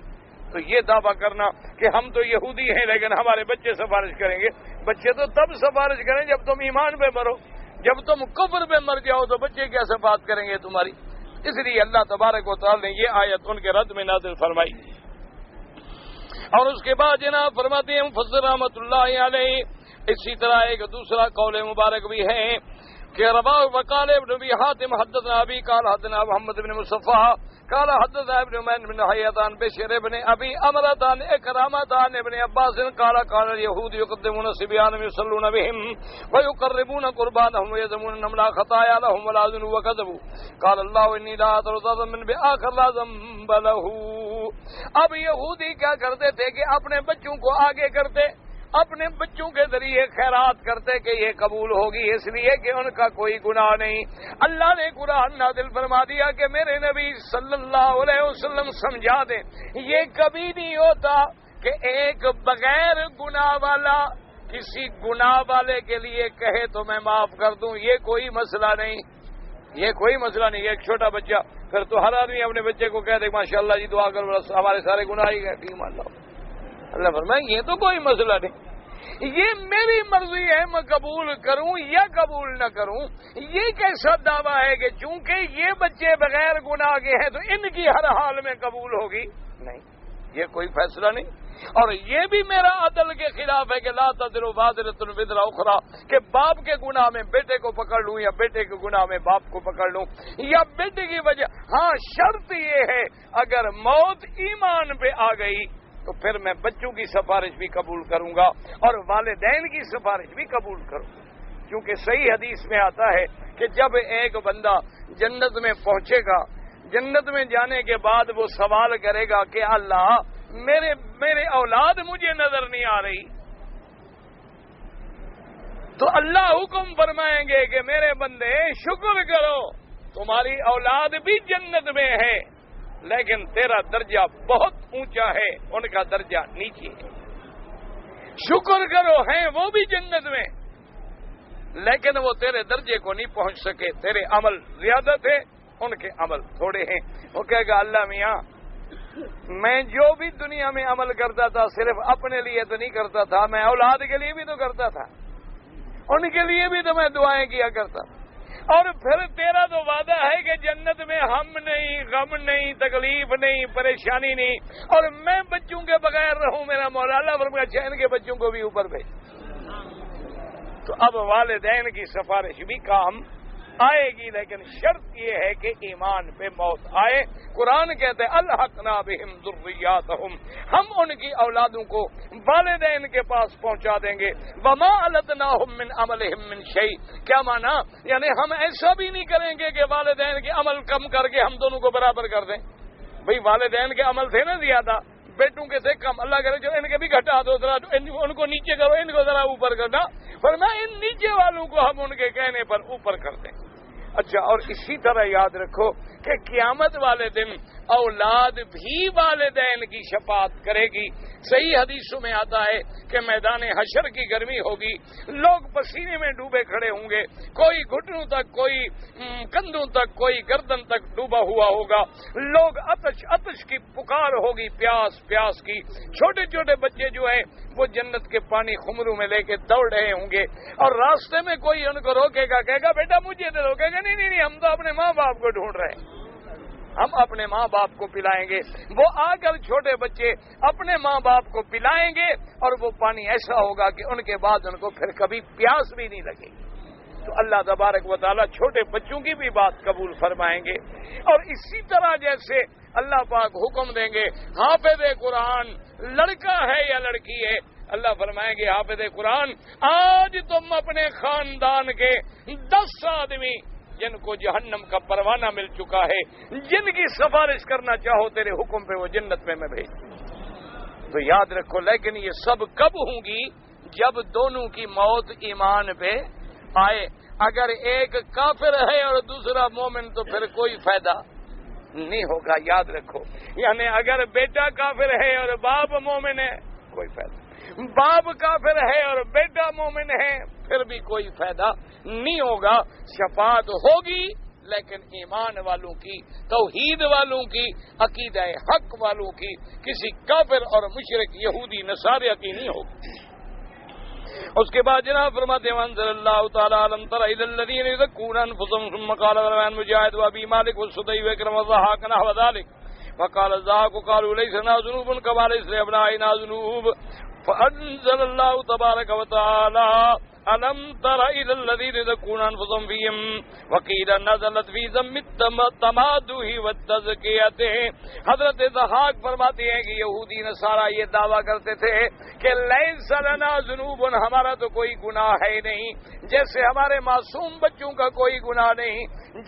تو یہ دعویٰ کرنا کہ ہم تو یہودی ہیں لیکن ہمارے بچے سفارش کریں گے، بچے تو تب سفارش کریں جب تم ایمان پہ مرو، جب تم کفر پہ مر جاؤ تو بچے کیا شفاعت کریں گے تمہاری. اس لیے اللہ تبارک و تعالی نے یہ آیت ان کے رد میں نازل فرمائی. اور اس کے بعد جناب فرماتے ہیں مفسر رحمۃ اللہ علیہ اسی طرح ایک دوسرا قول مبارک بھی ہے کہ رواہ وقال ابن ابی حاتم حدثنا ابی قال حدثنا محمد بن مصطفى قال حدثنا ابن عمان بن حیاتان بشر ابن ابی امرتان اکرامتان ابن عباس قال قال اليهود يقدمون الصبيان يصلون بهم ويقربون قربانهم ويذمون انهم لا خطايا لهم ولا ذنوب وكذبوا قال الله اني لا اترضى من باخر لا ذنب له. اب یہودی کیا کرتے تھے کہ اپنے بچوں کو آگے کرتے، اپنے بچوں کے ذریعے خیرات کرتے کہ یہ قبول ہوگی، اس لیے کہ ان کا کوئی گناہ نہیں. اللہ نے قرآن نازل فرما دیا کہ میرے نبی صلی اللہ علیہ وسلم سمجھا دیں یہ کبھی نہیں ہوتا کہ ایک بغیر گناہ والا کسی گناہ والے کے لیے کہے تو میں معاف کر دوں. یہ کوئی مسئلہ نہیں، یہ کوئی مسئلہ نہیں. ایک چھوٹا بچہ پھر تو ہر آدمی اپنے بچے کو کہہ دے ماشاءاللہ جی دعا کرو ہمارے سارے گناہ ہی گئے. ٹھیک مان لو، اللہ فرمائے یہ تو کوئی مسئلہ نہیں، یہ میری مرضی ہے میں قبول کروں یا قبول نہ کروں. یہ کیسا دعویٰ ہے کہ چونکہ یہ بچے بغیر گناہ کے ہیں تو ان کی ہر حال میں قبول ہوگی؟ نہیں، یہ کوئی فیصلہ نہیں. اور یہ بھی میرا عدل کے خلاف ہے کہ لا تزر وازرۃ وزر اخری کہ باپ کے گناہ میں بیٹے کو پکڑ لوں یا بیٹے کے گناہ میں باپ کو پکڑ لوں یا بیٹے کی وجہ. ہاں شرط یہ ہے اگر موت ایمان پہ آ گئی تو پھر میں بچوں کی سفارش بھی قبول کروں گا اور والدین کی سفارش بھی قبول کروں گا. کیونکہ صحیح حدیث میں آتا ہے کہ جب ایک بندہ جنت میں پہنچے گا، جنت میں جانے کے بعد وہ سوال کرے گا کہ اللہ میرے اولاد مجھے نظر نہیں آ رہی، تو اللہ حکم فرمائیں گے کہ میرے بندے شکر کرو تمہاری اولاد بھی جنت میں ہے لیکن تیرا درجہ بہت اونچا ہے، ان کا درجہ نیچے ہے. شکر کرو ہیں وہ بھی جنت میں لیکن وہ تیرے درجے کو نہیں پہنچ سکے، تیرے عمل زیادہ تھے ان کے عمل تھوڑے ہیں. وہ کہے گا اللہ میاں میں جو بھی دنیا میں عمل کرتا تھا صرف اپنے لیے تو نہیں کرتا تھا، میں اولاد کے لیے بھی تو کرتا تھا، ان کے لیے بھی تو میں دعائیں کیا کرتا. اور پھر تیرا تو وعدہ ہے کہ جنت میں ہم نہیں، غم نہیں، تکلیف نہیں، پریشانی نہیں، اور میں بچوں کے بغیر رہوں. میرا مولا اللہ فرمایا اچھا ان کے بچوں کو بھی اوپر بھیج. تو اب والدین کی سفارش بھی کام آئے گی لیکن شرط یہ ہے کہ ایمان پہ موت آئے. قرآن کہتے ہیں الحقنا بہم ذریاتہم، ہم ان کی اولادوں کو والدین کے پاس پہنچا دیں گے. وما التناہم من عملہم من شیء، کیا مانا یعنی ہم ایسا بھی نہیں کریں گے کہ والدین کے عمل کم کر کے ہم دونوں کو برابر کر دیں. بھئی والدین کے عمل تھے نا زیادہ، بیٹوں کے تھے کم، اللہ کرے جو ان کے بھی گھٹا دو ذرا، ان کو نیچے کرو، ان کو ذرا اوپر کرنا، فرمایا ان نیچے والوں کو ہم ان کے کہنے پر اوپر کر دیں. اچھا، اور اسی طرح یاد رکھو کہ قیامت والے دن اولاد بھی والدین کی شفاعت کرے گی۔ صحیح حدیثوں میں آتا ہے کہ میدان حشر کی گرمی ہوگی، لوگ پسینے میں ڈوبے کھڑے ہوں گے، کوئی گھٹنوں تک، کوئی کندھوں تک، کوئی گردن تک ڈوبا ہوا ہوگا، لوگ عطش کی پکار ہوگی، پیاس کی۔ چھوٹے چھوٹے بچے جو ہیں وہ جنت کے پانی خمروں میں لے کے دوڑ رہے ہوں گے، اور راستے میں کوئی ان کو روکے گا، کہے گا بیٹا مجھے تو روکے گا، نہیں ہم تو اپنے ماں باپ کو ڈھونڈ رہے ہیں، ہم اپنے ماں باپ کو پلائیں گے۔ وہ آ کر چھوٹے بچے اپنے ماں باپ کو پلائیں گے، اور وہ پانی ایسا ہوگا کہ ان کے بعد ان کو پھر کبھی پیاس بھی نہیں لگے گی۔ تو اللہ تبارک و تعالیٰ چھوٹے بچوں کی بھی بات قبول فرمائیں گے۔ اور اسی طرح جیسے اللہ پاک حکم دیں گے حافظ قرآن لڑکا ہے یا لڑکی ہے، اللہ فرمائیں گے حافظ قرآن آج تم اپنے خاندان کے 10 آدمی جن کو جہنم کا پروانہ مل چکا ہے، جن کی سفارش کرنا چاہو تیرے حکم پہ وہ جنت میں بھیج۔ تو یاد رکھو، لیکن یہ سب کب ہوں گی؟ جب دونوں کی موت ایمان پہ آئے۔ اگر ایک کافر ہے اور دوسرا مومن تو پھر کوئی فائدہ نہیں ہوگا، یاد رکھو۔ یعنی اگر بیٹا کافر ہے اور باپ مومن ہے کوئی فائدہ، باپ کافر ہے اور بیٹا مومن ہے پھر بھی کوئی فائدہ نہیں ہوگا۔ شفاعت ہوگی لیکن ایمان والوں کی، توحید والوں کی، عقیدہ حق والوں کی، کسی کافر اور مشرک یہودی نصاریہ کی نہیں ہوگی۔ اس کے بعد جناب فرماتے ہیں وانزل اللہ تعالی علم تر الی الذین یزکون انفسهم ثم قال الرحمن مجاہد وابی مالک والسدی وکرم وضحاک نحو ذلك وقال الزاق قالوا ليس لنا ذنوب كما ليس لابنائنا ذنوب فانزل الله تبارك وتعالى الم تر الى الذين يزكون انفسهم فيهم وقيل نزلت في ذم التمادح والتزكية۔ حضرت ضحاک فرماتے ہیں کہ یہودی نصارہ یہ دعویٰ کرتے تھے کہ لیس لنا ذنوب، ہمارا تو کوئی گناہ ہے نہیں، جیسے ہمارے معصوم بچوں کا کوئی گناہ نہیں۔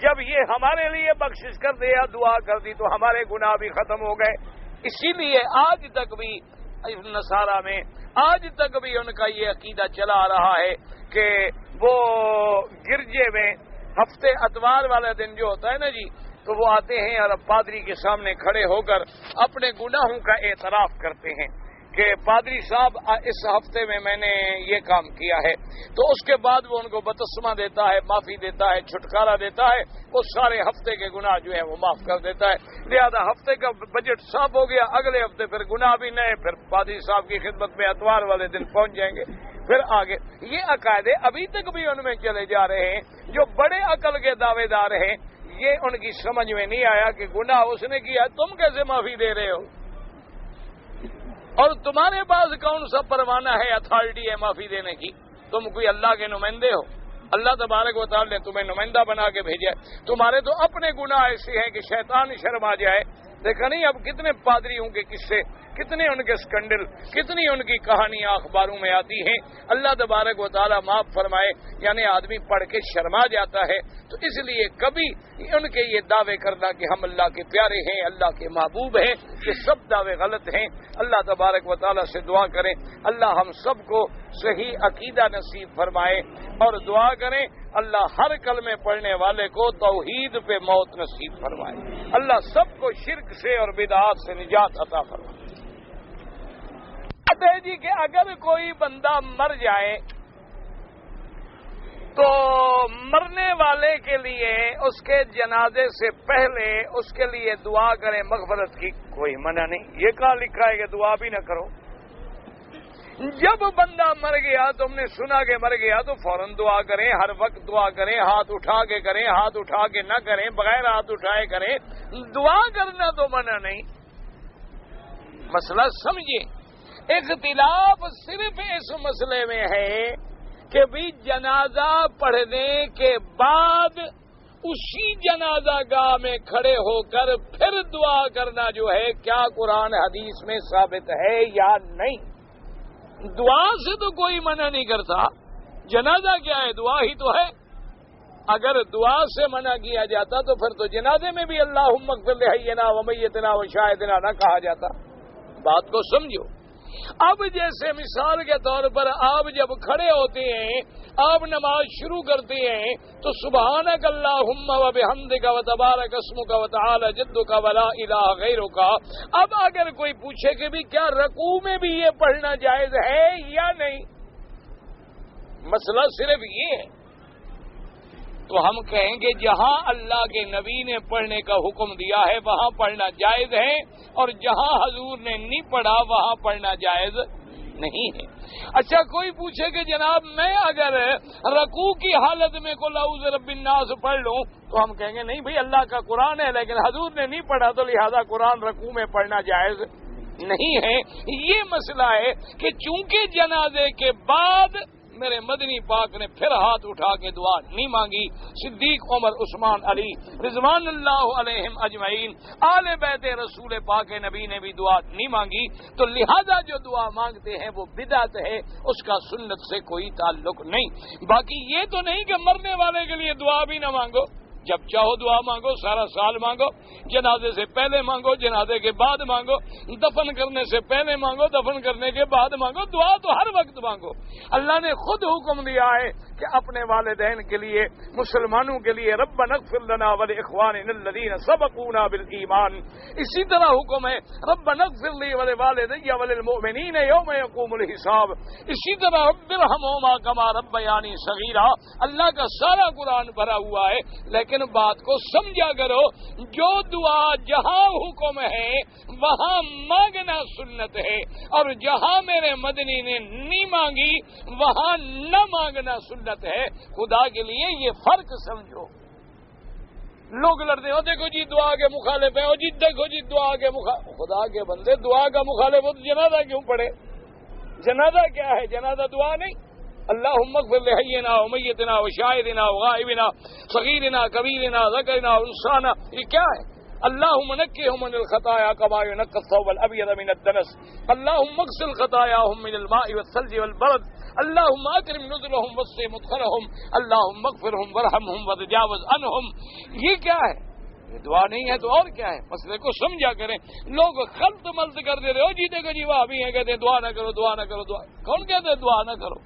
جب یہ ہمارے لیے بخشش کر دیا، دعا کر دی تو ہمارے گناہ بھی ختم ہو گئے۔ اسی لیے آج تک بھی نصارہ میں آج تک بھی ان کا یہ عقیدہ چلا آ رہا ہے کہ وہ گرجے میں ہفتے اتوار والا دن جو ہوتا ہے نا جی، تو وہ آتے ہیں اور پادری کے سامنے کھڑے ہو کر اپنے گناہوں کا اعتراف کرتے ہیں کہ پادری صاحب اس ہفتے میں نے یہ کام کیا ہے، تو اس کے بعد وہ ان کو بپتسمہ دیتا ہے، معافی دیتا ہے، چھٹکارا دیتا ہے، وہ سارے ہفتے کے گناہ جو ہیں وہ معاف کر دیتا ہے۔ لہذا ہفتے کا بجٹ صاف ہو گیا، اگلے ہفتے پھر گناہ بھی نئے، پھر پادری صاحب کی خدمت میں اتوار والے دن پہنچ جائیں گے۔ پھر آگے یہ عقائد ابھی تک بھی ان میں چلے جا رہے ہیں۔ جو بڑے عقل کے دعوے دار ہیں یہ ان کی سمجھ میں نہیں آیا کہ گناہ اس نے کیا، تم کیسے معافی دے رہے ہو، اور تمہارے پاس کون سا پروانہ ہے، اتھارٹی ہے معافی دینے کی؟ تم کوئی اللہ کے نمائندے ہو؟ اللہ تبارک و تعالی نے تمہیں نمائندہ بنا کے بھیجا ہے۔ تمہارے تو اپنے گناہ ایسے ہیں کہ شیطان شرما جائے۔ دیکھا نہیں اب کتنے پادریوں کے قصے، کتنے ان کے سکنڈل، کتنی ان کی کہانیاں اخباروں میں آتی ہیں۔ اللہ تبارک و تعالی معاف فرمائے، یعنی آدمی پڑھ کے شرما جاتا ہے۔ تو اس لیے کبھی ان کے یہ دعوے کرنا کہ ہم اللہ کے پیارے ہیں، اللہ کے محبوب ہیں، یہ سب دعوے غلط ہیں۔ اللہ تبارک و تعالی سے دعا کریں اللہ ہم سب کو صحیح عقیدہ نصیب فرمائے، اور دعا کریں اللہ ہر کلمے پڑھنے والے کو توحید پہ موت نصیب فرمائے، اللہ سب کو شرک سے اور بدعات سے نجات عطا فرمائے۔ کہتے ہیں جی کہ اگر کوئی بندہ مر جائے تو مرنے والے کے لیے اس کے جنازے سے پہلے اس کے لیے دعا کریں مغفرت کی، کوئی منع نہیں۔ یہ کہاں لکھا ہے کہ دعا بھی نہ کرو؟ جب بندہ مر گیا، تم نے سنا کہ مر گیا تو فوراً دعا کریں، ہر وقت دعا کریں، ہاتھ اٹھا کے کریں، ہاتھ اٹھا کے نہ کریں، بغیر ہاتھ اٹھائے کریں، دعا کرنا تو منع نہیں۔ مسئلہ سمجھیں، اختلاف صرف اس مسئلے میں ہے کہ بھی جنازہ پڑھنے کے بعد اسی جنازہ گاہ میں کھڑے ہو کر پھر دعا کرنا جو ہے کیا قرآن حدیث میں ثابت ہے یا نہیں۔ دعا سے تو کوئی منع نہیں کرتا، جنازہ کیا ہے، دعا ہی تو ہے۔ اگر دعا سے منع کیا جاتا تو پھر تو جنازے میں بھی اللہم اغفر لحینا و میتنا و شاہدنا نہ کہا جاتا۔ بات کو سمجھو، اب جیسے مثال کے طور پر آپ جب کھڑے ہوتے ہیں، آپ نماز شروع کرتے ہیں تو سبحانک اللہم و بحمدک و تبارک اسمک و تعالی جدک و لا الہ غیرک۔ اب اگر کوئی پوچھے کہ بھی کیا رکوع میں بھی یہ پڑھنا جائز ہے یا نہیں، مسئلہ صرف یہ ہے، تو ہم کہیں گے جہاں اللہ کے نبی نے پڑھنے کا حکم دیا ہے وہاں پڑھنا جائز ہے، اور جہاں حضور نے نہیں پڑھا وہاں پڑھنا جائز نہیں ہے۔ اچھا کوئی پوچھے کہ جناب میں اگر رکوع کی حالت میں قل اعوذ برب الناس پڑھ لوں، تو ہم کہیں گے نہیں بھئی اللہ کا قرآن ہے لیکن حضور نے نہیں پڑھا تو لہذا قرآن رکوع میں پڑھنا جائز نہیں ہے۔ یہ مسئلہ ہے کہ چونکہ جنازے کے بعد میرے مدنی پاک نے پھر ہاتھ اٹھا کے دعا نہیں مانگی، صدیق عمر عثمان علی رضوان اللہ علیہم اجمعین آل بیت رسول پاک نبی نے بھی دعا نہیں مانگی، تو لہذا جو دعا مانگتے ہیں وہ بدعت ہے، اس کا سنت سے کوئی تعلق نہیں۔ باقی یہ تو نہیں کہ مرنے والے کے لیے دعا بھی نہ مانگو، جب چاہو دعا مانگو، سارا سال مانگو، جنازے سے پہلے مانگو، جنازے کے بعد مانگو، دفن کرنے سے پہلے مانگو، دفن کرنے کے بعد مانگو، دعا تو ہر وقت مانگو۔ اللہ نے خود حکم دیا ہے کہ اپنے والدین کے لیے، مسلمانوں کے لیے ربنا اغفر لنا ولاخواننا الذین سبقونا بالایمان، اسی طرح حکم ہے ربنا اغفر لی ولوالدی وللمؤمنین یوم یقوم الحساب، اسی طرح رب ارحمہما کما ربیانی صغیرا۔ اللہ کا سارا قرآن بھرا ہوا ہے، لیکن بات کو سمجھا کرو، جو دعا جہاں حکم ہے وہاں مانگنا سنت ہے، اور جہاں میرے مدنی نے نہیں مانگی وہاں نہ مانگنا سنت ہے۔ خدا کے لیے یہ فرق سمجھو۔ لوگ لڑتے ہو دیکھو جی دعا کے مخالف ہیں، جی دیکھو جی دعا کے مخالف، خدا کے بندے دعا کا مخالف ہو تو جنازہ کیوں پڑھے؟ جنازہ کیا ہے؟ جنازہ دعا نہیں۔ اللہم اغفر لحینا ومیتنا وشاہدنا وغائبنا صغیرنا کبیرنا ذکرنا انسانا، یہ کیا ہے؟ اللہم نکہم من الخطایا کما ینقی الثوب الابیض من الدنس، اللہم اغسل خطایاہم من الماء والثلج والبرد، اللہم اکرم نزلہم وسع مدخلہم، اللہم اغفرہم ورحمہم وتجاوز عنہم۔ یہ کیا ہے؟ یہ دعا نہیں ہے تو اور کیا ہے؟ مسئلے کو سمجھا کریں۔ لوگ خلط ملط کر دے رہے ہو جی دیکھو جی وہاں بھی ہیں کہتے ہیں دعا نہ کرو، دعا نہ کرو، دعا کون کہتے ہیں دعا نہ کرو؟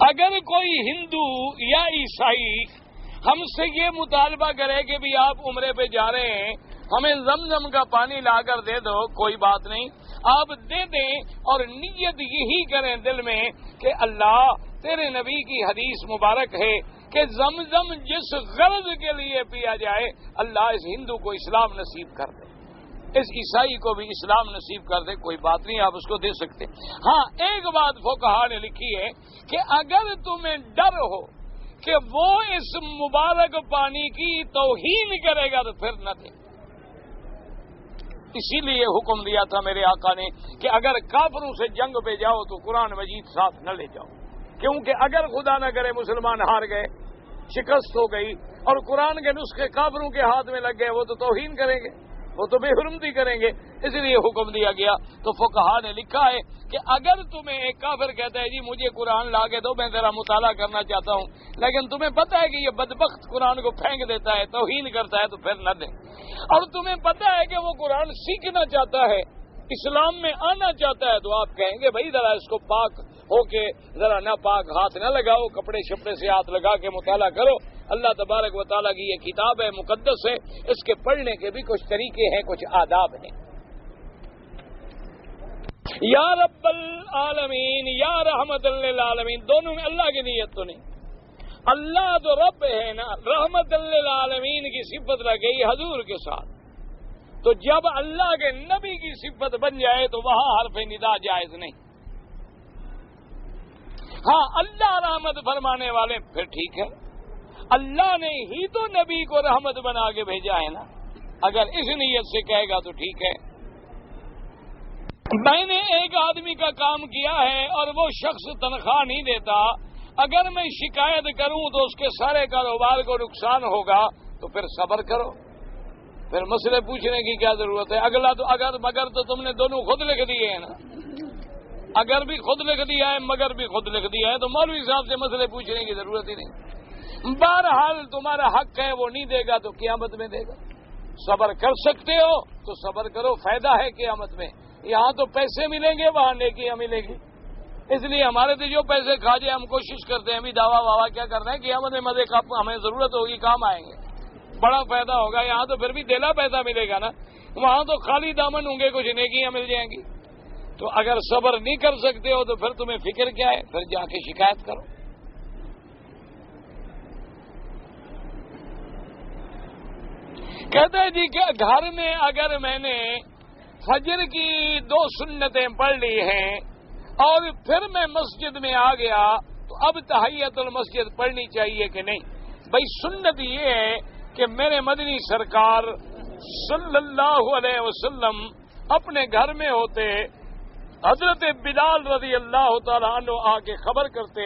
اگر کوئی ہندو یا عیسائی ہم سے یہ مطالبہ کرے کہ بھی آپ عمرے پہ جا رہے ہیں ہمیں زمزم کا پانی لا کر دے دو، کوئی بات نہیں، آپ دے دیں، اور نیت یہی کریں دل میں کہ اللہ تیرے نبی کی حدیث مبارک ہے کہ زمزم جس غرض کے لیے پیا جائے اللہ اس ہندو کو اسلام نصیب کر دے، اس عیسائی کو بھی اسلام نصیب کر دے، کوئی بات نہیں، آپ اس کو دے سکتے۔ ہاں ایک بات فقہا نے لکھی ہے کہ اگر تمہیں ڈر ہو کہ وہ اس مبارک پانی کی توہین کرے گا تو پھر نہ دے۔ اسی لیے حکم دیا تھا میرے آقا نے کہ اگر کافروں سے جنگ پہ جاؤ تو قرآن مجید ساتھ نہ لے جاؤ، کیونکہ اگر خدا نہ کرے مسلمان ہار گئے، شکست ہو گئی اور قرآن کے نسخے کافروں کے ہاتھ میں لگ گئے، وہ تو توہین کریں گے، وہ تو بے حرمتی کریں گے، اس لیے حکم دیا گیا۔ تو فقہا نے لکھا ہے کہ اگر تمہیں ایک کافر کہتا ہے جی مجھے قرآن لا کے دو میں ذرا مطالعہ کرنا چاہتا ہوں، لیکن تمہیں پتہ ہے کہ یہ بدبخت قرآن کو پھینک دیتا ہے، توہین کرتا ہے، تو پھر نہ دیں۔ اور تمہیں پتہ ہے کہ وہ قرآن سیکھنا چاہتا ہے، اسلام میں آنا چاہتا ہے، تو آپ کہیں گے بھائی ذرا اس کو پاک ہو کے ذرا نہ پاک ہاتھ نہ لگاؤ، کپڑے شپڑے سے ہاتھ لگا کے مطالعہ کرو، اللہ تبارک و تعالیٰ کی یہ کتاب ہے، مقدس ہے، اس کے پڑھنے کے بھی کچھ طریقے ہیں، کچھ آداب ہیں۔ یا رب العالمین یا رحمت للعالمین، دونوں میں اللہ کی نیت تو نہیں، اللہ تو رب ہے نا، رحمت للعالمین کی صفت رہ گئی حضور کے ساتھ، تو جب اللہ کے نبی کی صفت بن جائے تو وہاں حرف ندا جائز نہیں۔ ہاں اللہ رحمت فرمانے والے پھر ٹھیک ہے، اللہ نے ہی تو نبی کو رحمت بنا کے بھیجا ہے نا، اگر اس نیت سے کہے گا تو ٹھیک ہے۔ میں نے ایک آدمی کا کام کیا ہے اور وہ شخص تنخواہ نہیں دیتا، اگر میں شکایت کروں تو اس کے سارے کاروبار کو نقصان ہوگا، تو پھر صبر کرو، پھر مسئلے پوچھنے کی کیا ضرورت ہے؟ اگلا تو مگر تو تم نے دونوں خود لکھ دیے ہیں نا، اگر بھی خود لکھ دیا ہے مگر بھی خود لکھ دیا ہے، تو مولوی صاحب سے مسئلے پوچھنے کی ضرورت ہی نہیں۔ بہرحال تمہارا حق ہے، وہ نہیں دے گا تو قیامت میں دے گا، صبر کر سکتے ہو تو صبر کرو، فائدہ ہے قیامت میں، یہاں تو پیسے ملیں گے، وہاں نیکیاں ملیں گی. اس لیے ہمارے تو جو پیسے کھا جائے ہم کوشش کرتے ہیں ابھی دعویٰ واوا کیا کرنا ہے کہ ہمیں مزے کا ہمیں ضرورت ہوگی کام آئیں گے، بڑا فائدہ ہوگا. یہاں تو پھر بھی دلا پیسہ ملے گا نا، وہاں تو خالی دامن ہوں گے، کچھ نیکیاں مل جائیں گی. تو اگر صبر نہیں کر سکتے ہو تو پھر تمہیں فکر کیا ہے؟ پھر جا کے شکایت کرو. کہتا ہے جی کہ گھر میں اگر میں نے فجر کی 2 سنتیں پڑھ لی ہیں اور پھر میں مسجد میں آ گیا تو اب تحیت المسجد پڑھنی چاہیے کہ نہیں؟ بھائی سنت یہ ہے کہ میرے مدنی سرکار صلی اللہ علیہ وسلم اپنے گھر میں ہوتے، حضرت بلال رضی اللہ تعالیٰ عنہ آ کے خبر کرتے